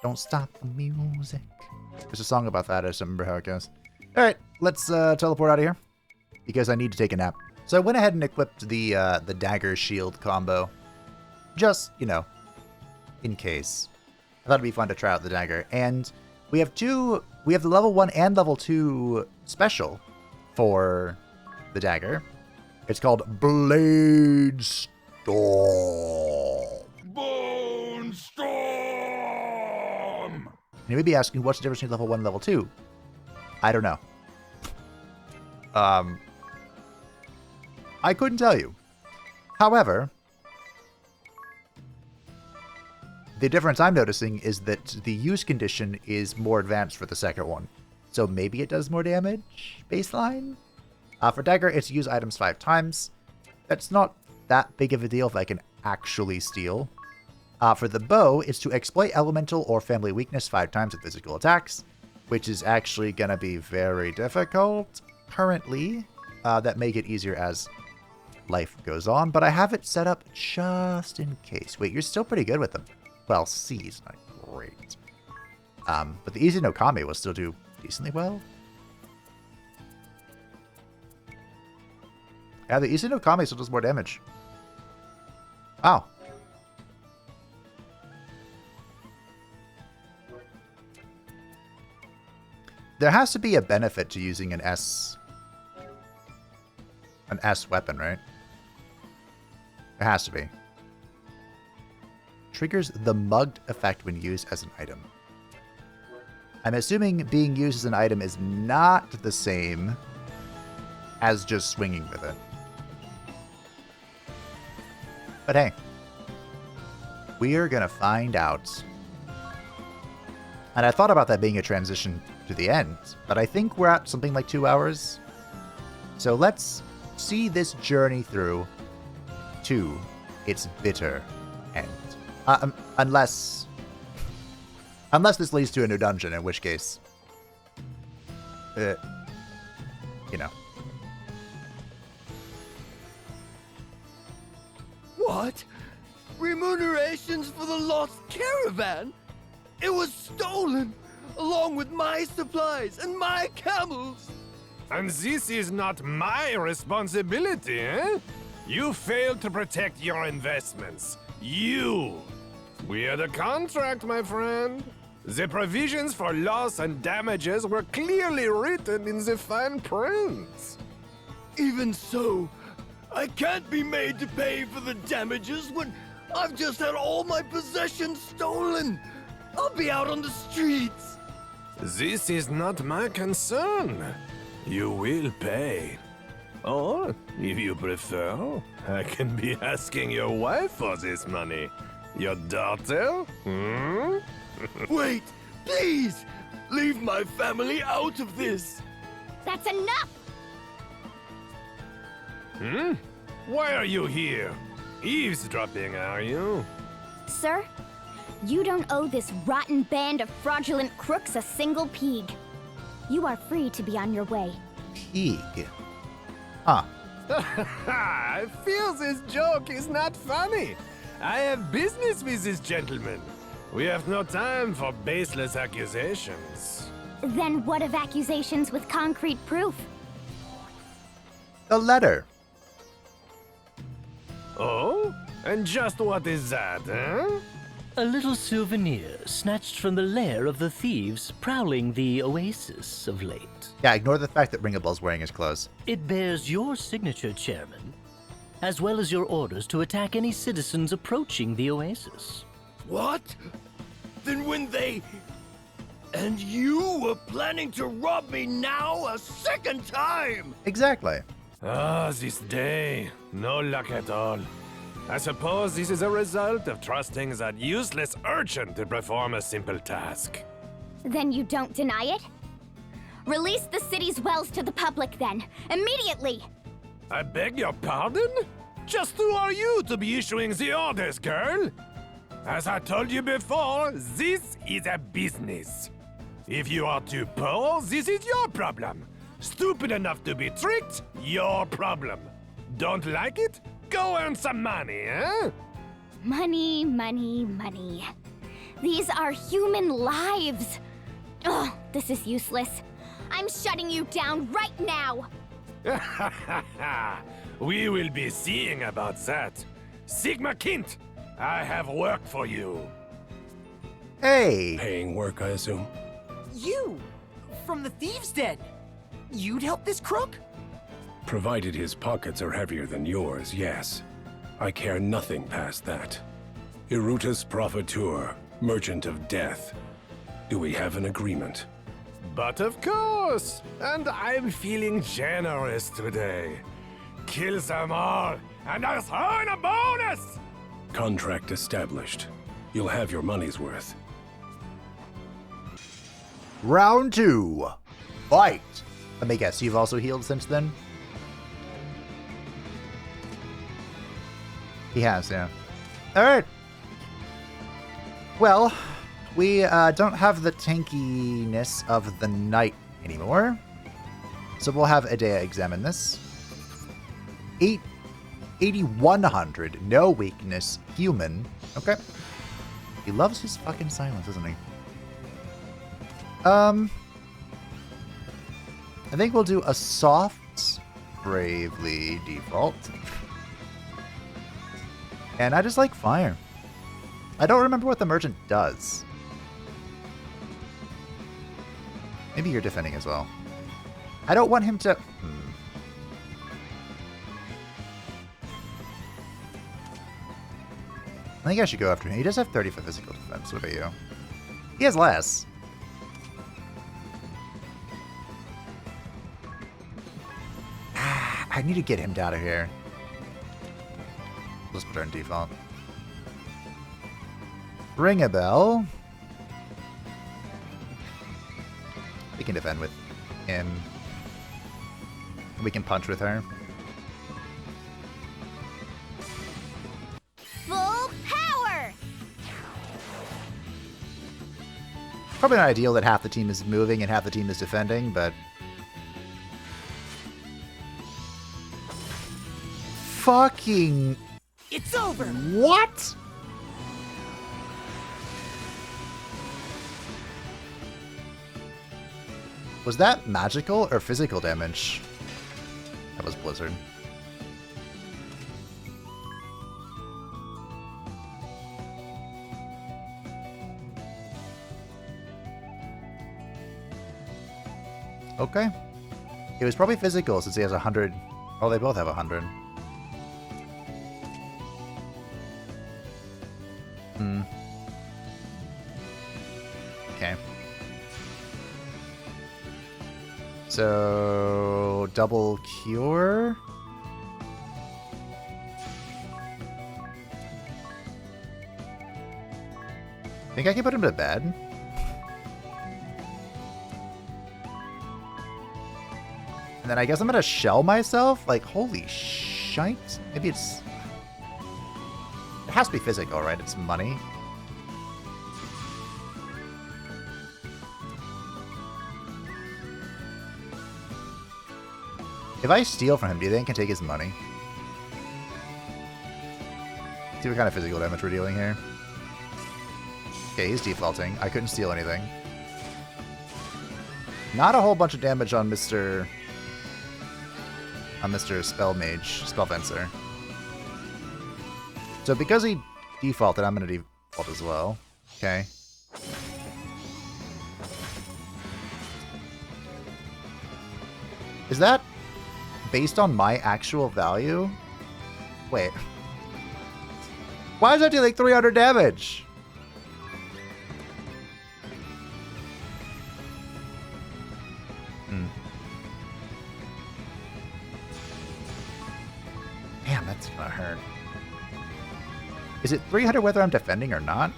Don't stop the music. There's a song about that. I just don't remember how it goes. All right, let's teleport out of here because I need to take a nap. So I went ahead and equipped the dagger shield combo. Just, in case. I thought it'd be fun to try out the dagger. And we have the level 1 and level 2 special for the dagger. It's called Blade Storm. Bone Storm! And you may be asking, what's the difference between level 1 and level 2? I don't know. I couldn't tell you. However, the difference I'm noticing is that the use condition is more advanced for the second one. So maybe it does more damage, baseline? For dagger, it's use items 5 times. That's not that big of a deal if I can actually steal. For the bow, it's to exploit elemental or family weakness 5 times with physical attacks, which is actually going to be very difficult currently. That may get easier as life goes on, but I have it set up just in case. Wait, you're still pretty good with them. Well, C's not great. But the Easy no Kame will still do decently well. Yeah, the Easy no Kame still does more damage. Wow. There has to be a benefit to using an S weapon, right? There has to be. Triggers the mugged effect when used as an item. I'm assuming being used as an item is not the same as just swinging with it. But hey, we are gonna find out. And I thought about that being a transition to the end, but I think we're at something like 2 hours. So let's see this journey through to its bitter end. Unless this leads to a new dungeon, in which case, What? Remunerations for the lost caravan? It was stolen, along with my supplies and my camels. And this is not my responsibility, eh? You failed to protect your investments. You! We had a contract, my friend. The provisions for loss and damages were clearly written in the fine print. Even so, I can't be made to pay for the damages when I've just had all my possessions stolen. I'll be out on the streets. This is not my concern. You will pay. Or, if you prefer, I can be asking your wife for this money. Your daughter? Hmm? Wait, please! Leave my family out of this! That's enough! Why are you here? Eavesdropping, are you? Sir, you don't owe this rotten band of fraudulent crooks a single peeg. You are free to be on your way. Peeg? Huh. I feel this joke is not funny. I have business with this gentleman. We have no time for baseless accusations. Then what of accusations with concrete proof? The letter. Oh? And just what is that, huh? A little souvenir snatched from the lair of the thieves prowling the oasis of late. Yeah, ignore the fact that Ringabell's wearing his clothes. It bears your signature, Chairman, as well as your orders to attack any citizens approaching the oasis. What? Then when they... And you were planning to rob me now a second time! Exactly. Ah, this day. No luck at all. I suppose this is a result of trusting that useless urchin to perform a simple task. Then you don't deny it? Release the city's wells to the public then, immediately! I beg your pardon? Just who are you to be issuing the orders, girl? As I told you before, this is a business. If you are too poor, this is your problem. Stupid enough to be tricked, your problem. Don't like it? Go earn some money, eh? Money, money, money. These are human lives. Ugh, this is useless. I'm shutting you down right now. We will be seeing about that. Sigma Kint, I have work for you. Hey! Paying work, I assume? You! From the Thieves' Den! You'd help this crook? Provided his pockets are heavier than yours, yes. I care nothing past that. Irutus Profiteur, Merchant of Death. Do we have an agreement? But of course! And I'm feeling generous today. Kill them all, and I'll throw in a bonus! Contract established. You'll have your money's worth. Round 2. Fight! Let me guess, you've also healed since then? He has, yeah. Alright. Well, we don't have the tankiness of the knight anymore. So we'll have Adea examine this. 8100, no weakness, human. Okay. He loves his fucking silence, doesn't he? I think we'll do a soft bravely default. And I just like fire. I don't remember what the merchant does. Maybe you're defending as well. I don't want him to... I think I should go after him. He does have 30 for physical defense. What about you? He has less. I need to get him out of here. Let's put her in default. Ring a bell. We can defend with him. We can punch with her. Full power! Probably not ideal that half the team is moving and half the team is defending, but... Fucking... It's over! What? Was that magical or physical damage? That was Blizzard. Okay. It was probably physical since he has 100. Oh, they both have 100. Okay. So, double cure? Think I can put him to bed? And then I guess I'm gonna shell myself? Like, holy shite. Maybe it's... It has to be physical, right? It's money. If I steal from him, do you think I can take his money? See what kind of physical damage we're dealing here. Okay, he's defaulting. I couldn't steal anything. Not a whole bunch of damage on Mr. Spell Mage, Spellfencer. So because he defaulted, I'm going to default as well. Okay. Is that based on my actual value? Wait. Why does that do like 300 damage? Damn, that's gonna hurt. Is it 300 whether I'm defending or not?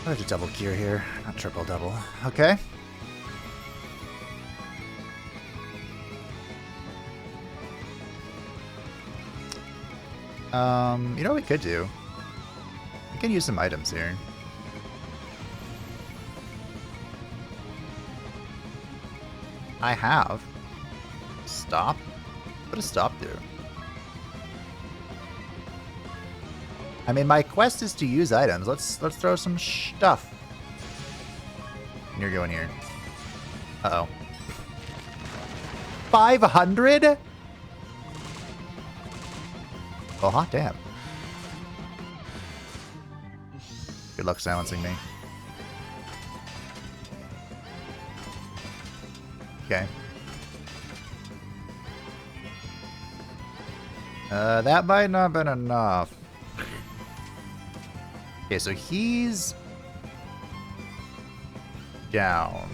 I have to double cure here, not triple double. Okay. You know what we could do? We can use some items here. I have stop. What does stop do? I mean, my quest is to use items. Let's throw some stuff. And you're going here. Uh-oh. 500? Oh, hot damn. Good luck silencing me. Okay. That might not have been enough. Okay, so he's down.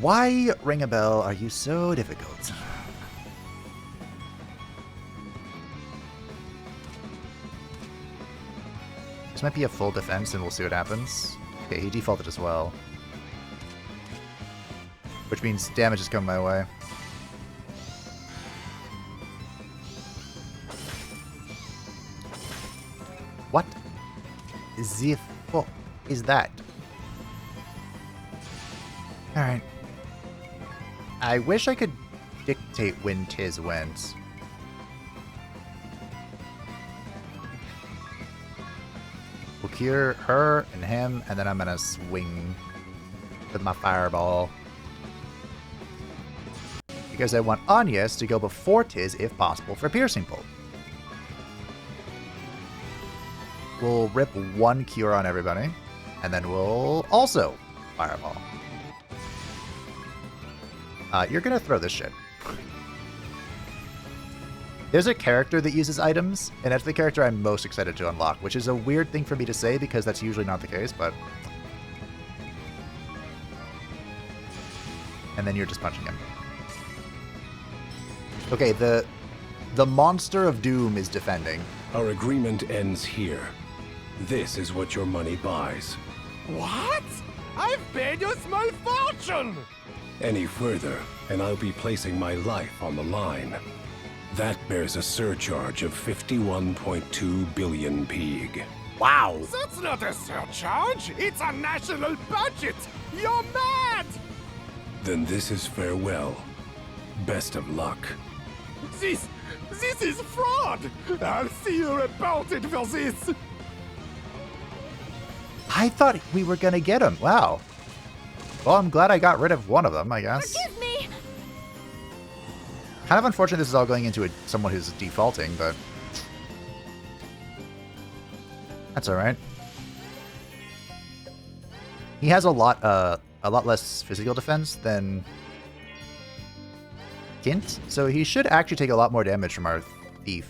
Why, Ring a Bell, are you so difficult? This might be a full defense and we'll see what happens. Okay, he defaulted as well. Which means damage is coming my way. What the fuck is that? Alright. I wish I could dictate when Tiz went. We'll cure her and him, and then I'm gonna swing with my fireball. Because I want Agnes to go before Tiz, if possible, for Piercing Bolt. We'll rip one cure on everybody, and then we'll also fireball. You're gonna throw this shit. There's a character that uses items, and that's the character I'm most excited to unlock, which is a weird thing for me to say because that's usually not the case, but... And then you're just punching him. Okay, the Monster of Doom is defending. Our agreement ends here. This is what your money buys. What? I've paid you a small fortune! Any further, and I'll be placing my life on the line. That bears a surcharge of 51.2 billion peeg. Wow! That's not a surcharge! It's a national budget! You're mad! Then this is farewell. Best of luck. This is fraud! I'll see you reported for this! I thought we were gonna get him. Wow. Well, I'm glad I got rid of one of them, I guess. Forgive me! Kind of unfortunate this is all going into someone who's defaulting, but... That's alright. He has a lot less physical defense than Kint, so he should actually take a lot more damage from our thief.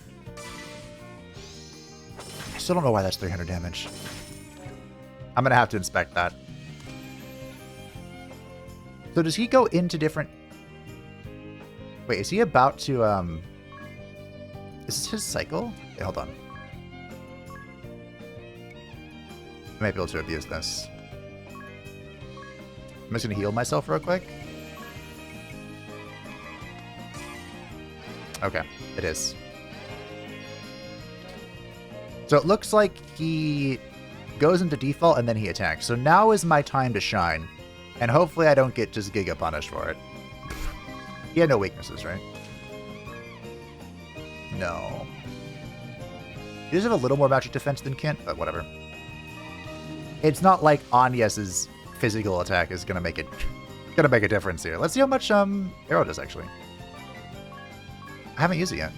I still don't know why that's 300 damage. I'm gonna have to inspect that. So does he go into different... Wait, is he about to, Is this his cycle? Okay, hold on. I might be able to abuse this. I'm just gonna heal myself real quick. Okay, it is. So it looks like he goes into default and then he attacks. So now is my time to shine. And hopefully I don't get just Giga punished for it. He had no weaknesses, right? No. He does have a little more magic defense than Kent, but whatever. It's not like Agnes's physical attack is gonna make a difference here. Let's see how much Arrow does actually. I haven't used it yet.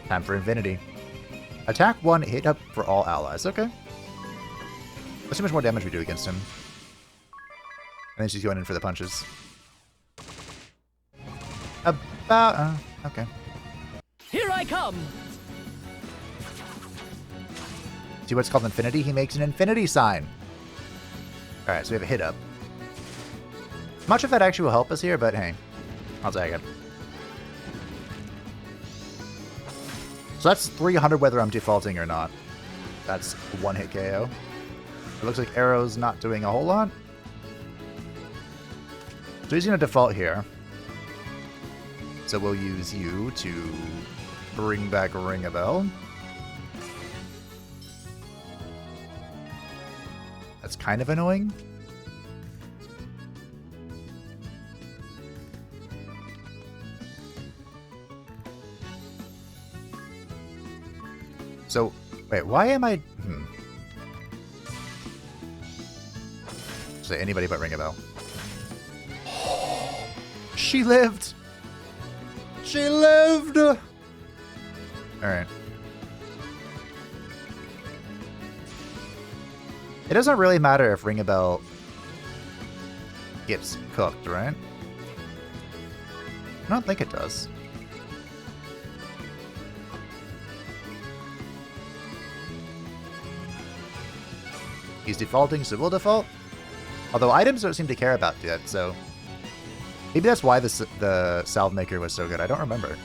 Time for Infinity. Attack 1, hit up for all allies. Okay. Let's see how much more damage we do against him. And then she's going in for the punches. About... okay. Here I come! See what's called Infinity? He makes an Infinity sign. Alright, so we have a hit up. Much of that actually will help us here, but hey. I'll take it. So that's 300 whether I'm defaulting or not. That's one hit KO. It looks like Arrow's not doing a whole lot. So he's going to default here. So we'll use you to bring back Ring a Bell. That's kind of annoying. So, wait, why am I... Say anybody but ring a bell. She lived! She lived! Alright. It doesn't really matter if Ring a Bell gets cooked, right? I don't think it does. He's defaulting, so we'll default. Although items don't seem to care about that, so... Maybe that's why the salve maker was so good. I don't remember.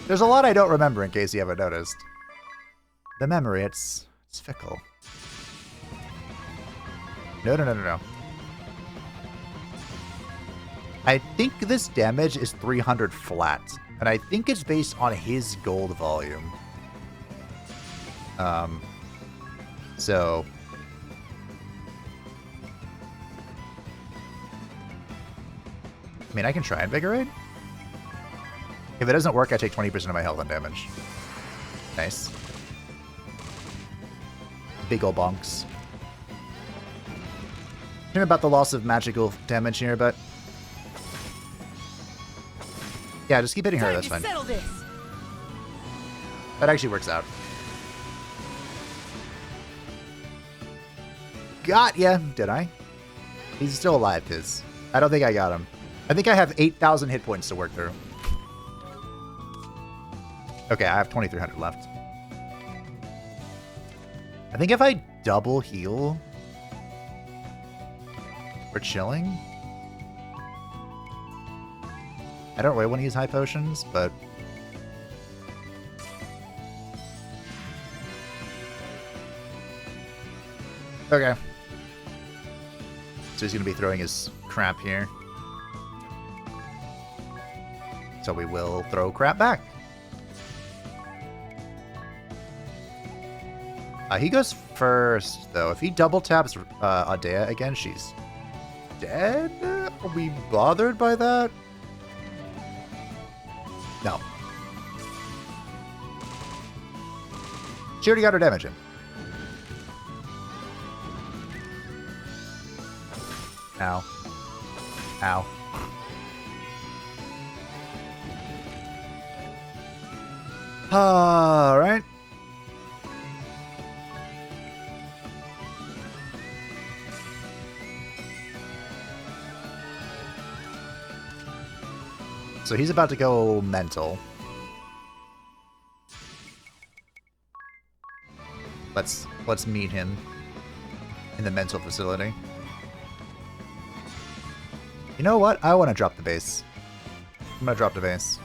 There's a lot I don't remember, in case you haven't noticed. The memory, it's fickle. No. I think this damage is 300 flat, and I think it's based on his gold volume. So... I mean, I can try Invigorate. If it doesn't work, I take 20% of my health on damage. Nice. Big ol' bonks. Hear about the loss of magical damage here, but... Yeah, just keep hitting her, that's fine. That actually works out. Got ya! Did I? He's still alive, Tiz. I don't think I got him. I think I have 8,000 hit points to work through. Okay, I have 2,300 left. I think if I double heal... We're chilling? I don't really want to use high potions, but... Okay. So he's going to be throwing his crap here. So we will throw crap back. He goes first, though. If he double taps Ardea again, she's dead? Are we bothered by that? No. She already got her damage in. Ow. Ow. Alright. So he's about to go mental. Let's meet him in the mental facility. You know what? I want to drop the base. I'm gonna drop the base.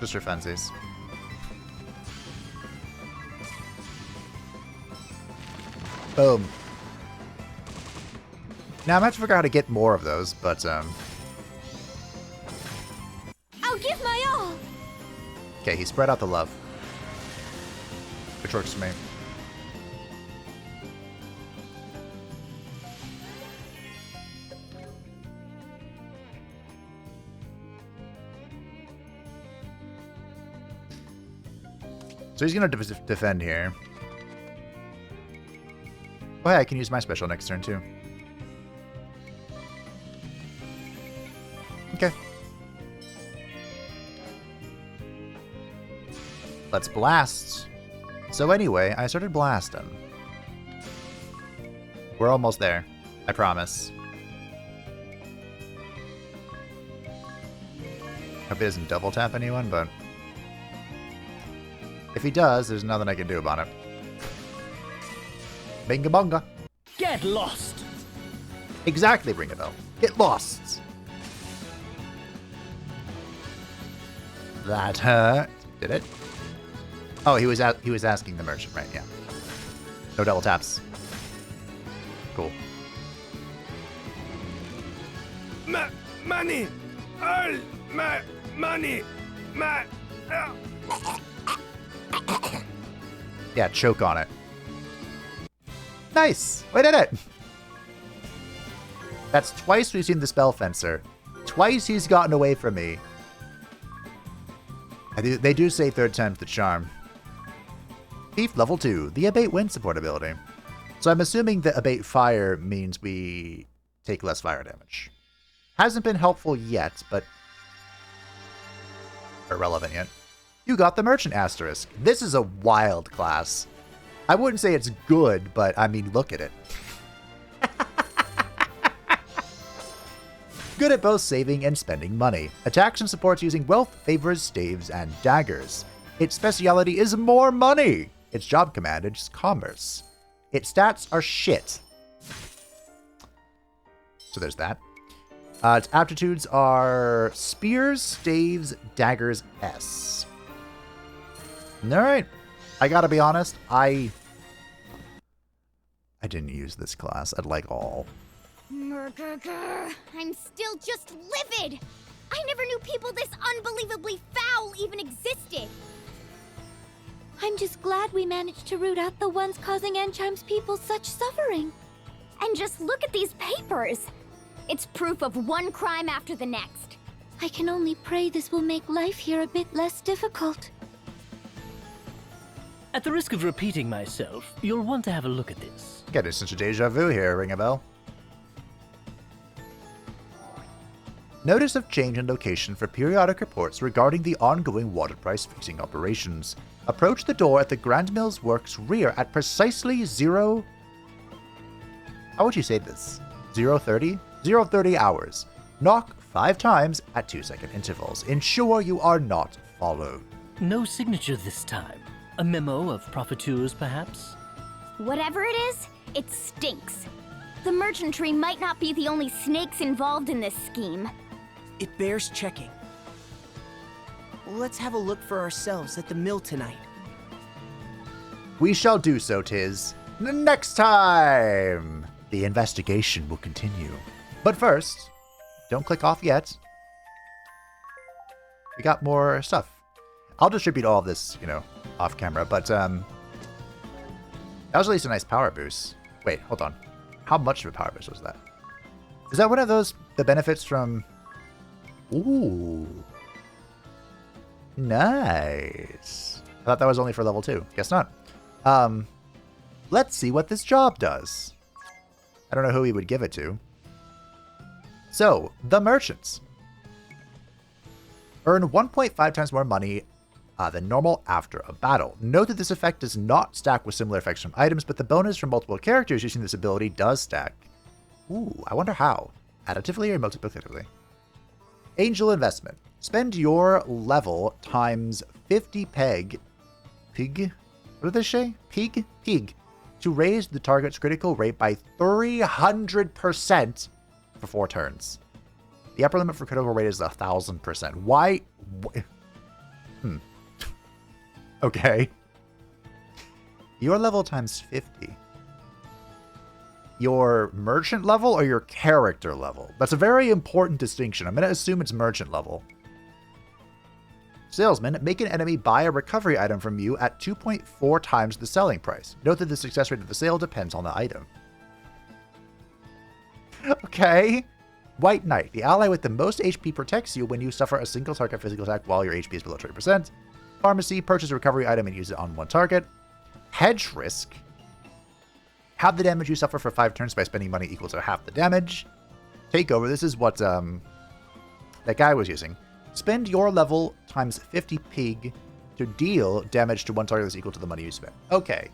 Just for funsies. Boom. Now I'm gonna have to figure out how to get more of those, but I'll give my all. Okay, he spread out the love. Which works for me. So he's going to defend here. Oh, hey, I can use my special next turn, too. Okay. Let's blast. So anyway, I started blasting. We're almost there. I promise. Hope he doesn't double tap anyone, but... If he does, there's nothing I can do about it. Binga bonga. Get lost! Exactly, ring a bell. Get lost! That hurt. Did it? Oh, he was asking the merchant, right? Yeah. No double taps. Cool. Money! All my money! My... Yeah, choke on it. Nice! We did it! That's twice we've seen the Spell Fencer. Twice he's gotten away from me. They do say third time's the charm. Thief level 2, the Abate Wind support ability. So I'm assuming that Abate Fire means we take less fire damage. Hasn't been helpful yet, but irrelevant yet. You got the Merchant Asterisk. This is a wild class. I wouldn't say it's good, but I mean, look at it. Good at both saving and spending money. Attacks and supports using wealth, favors, staves, and daggers. Its speciality is more money. Its job command is commerce. Its stats are shit. So there's that. Its aptitudes are spears, staves, daggers, S. Alright. I gotta be honest, I didn't use this class at like all. I'm still just livid! I never knew people this unbelievably foul even existed! I'm just glad we managed to root out the ones causing Ansheim's people such suffering. And just look at these papers! It's proof of one crime after the next. I can only pray this will make life here a bit less difficult. At the risk of repeating myself, you'll want to have a look at this. Get instant deja vu here, ring a bell. Notice of change in location for periodic reports regarding the ongoing water price fixing operations. Approach the door at the Grand Mills Works rear at precisely 0... How would you say this? 0:30? 0:30 hours. Knock 5 times at 2-second intervals. Ensure you are not followed. No signature this time. A memo of profiteers, perhaps? Whatever it is, it stinks. The merchantry might not be the only snakes involved in this scheme. It bears checking. Let's have a look for ourselves at the mill tonight. We shall do so, Tiz. Next time! The investigation will continue. But first, don't click off yet. We got more stuff. I'll distribute all of this, off camera, but that was at least a nice power boost. Wait, hold on. How much of a power boost was that? Is that one of the benefits from... Ooh. Nice. I thought that was only for level 2. Guess not. Let's see what this job does. I don't know who he would give it to. So, the merchants. Earn 1.5 times more money than normal after a battle. Note that this effect does not stack with similar effects from items, but the bonus from multiple characters using this ability does stack. Ooh, I wonder how. Additively or multiplicatively? Angel Investment. Spend your level times 50 peg. Pig? What did they say? Pig? Pig. To raise the target's critical rate by 300% for 4 turns. The upper limit for critical rate is 1,000%. Why? Okay. Your level times 50. Your merchant level or your character level? That's a very important distinction. I'm going to assume it's merchant level. Salesman, make an enemy buy a recovery item from you at 2.4 times the selling price. Note that the success rate of the sale depends on the item. Okay. White Knight, the ally with the most HP protects you when you suffer a single target physical attack while your HP is below 20%. Pharmacy, purchase a recovery item and use it on one target. Hedge Risk, have the damage you suffer for 5 turns by spending money equal to half the damage. Takeover, this is what that guy was using. Spend your level times 50 pig to deal damage to one target that's equal to the money you spent. Okay,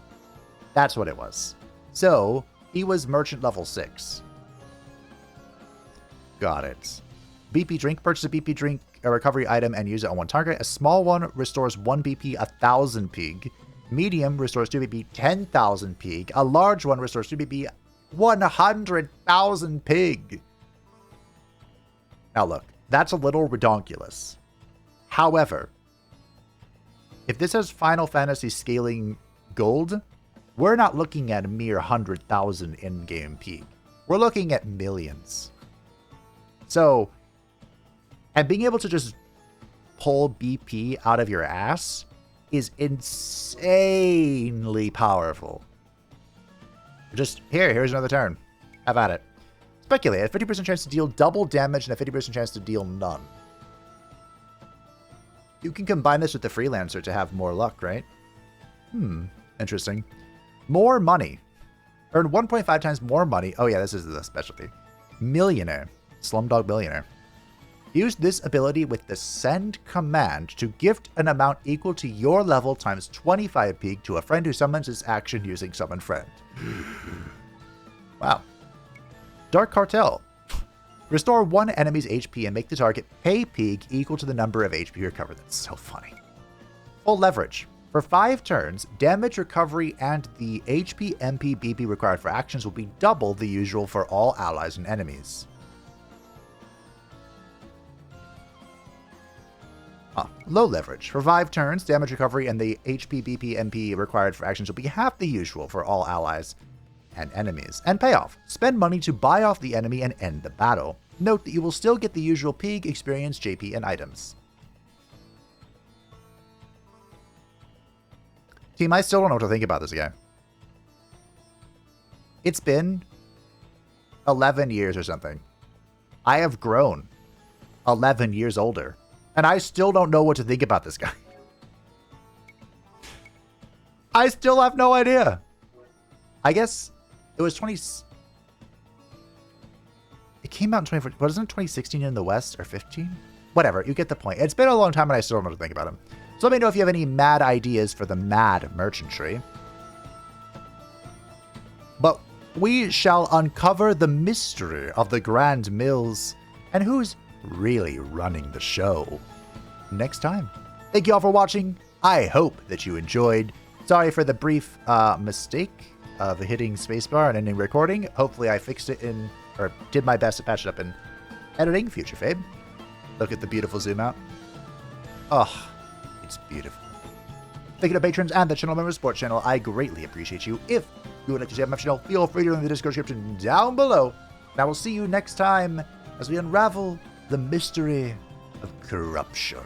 that's what it was. So, he was merchant level 6. Got it. BP Drink, purchase a BP Drink, a recovery item, and use it on one target. A small one restores 1 BP, 1,000 pig. Medium restores 2 BP, 10,000 pig. A large one restores 2 BP, 100,000 pig. Now look, that's a little redonkulous. However, if this has Final Fantasy scaling gold, we're not looking at a mere 100,000 in-game pig. We're looking at millions. So, and being able to just pull BP out of your ass is insanely powerful. Just, here's another turn. Have at it. Speculate, a 50% chance to deal double damage and a 50% chance to deal none. You can combine this with the Freelancer to have more luck, right? Interesting. More money. Earn 1.5 times more money. Oh yeah, this is the specialty. Millionaire. Slumdog Millionaire. Use this ability with the send command to gift an amount equal to your level times 25 peak to a friend who summons this action using summon friend. Wow. Dark Cartel. Restore one enemy's HP and make the target pay peak equal to the number of HP recovered. That's so funny. Full leverage. For 5 turns, damage recovery and the HP, MP, BP required for actions will be double the usual for all allies and enemies. Low leverage. For 5 turns, damage recovery and the HP, BP, MP required for actions will be half the usual for all allies and enemies. And payoff. Spend money to buy off the enemy and end the battle. Note that you will still get the usual Pig, experience, JP, and items. Team, I still don't know what to think about this guy. It's been 11 years or something. I have grown 11 years older. And I still don't know what to think about this guy. I still have no idea. I guess it was 20... It came out in 2014. Wasn't it 2016 in the West or 15? Whatever, you get the point. It's been a long time and I still don't know what to think about him. So let me know if you have any mad ideas for the mad merchantry. But we shall uncover the mystery of the Grand Mills and who's really running the show next time. Thank you all for watching. I hope that you enjoyed. Sorry for the brief mistake of hitting spacebar and ending recording. Hopefully I fixed it in, or did my best to patch it up in editing. Future Fabe. Look at the beautiful zoom out. Oh, it's beautiful. Thank you to patrons and the channel members support channel. I greatly appreciate you. If you would like to share my channel, feel free to in the Discord description down below. And I will see you next time as we unravel the mystery of corruption.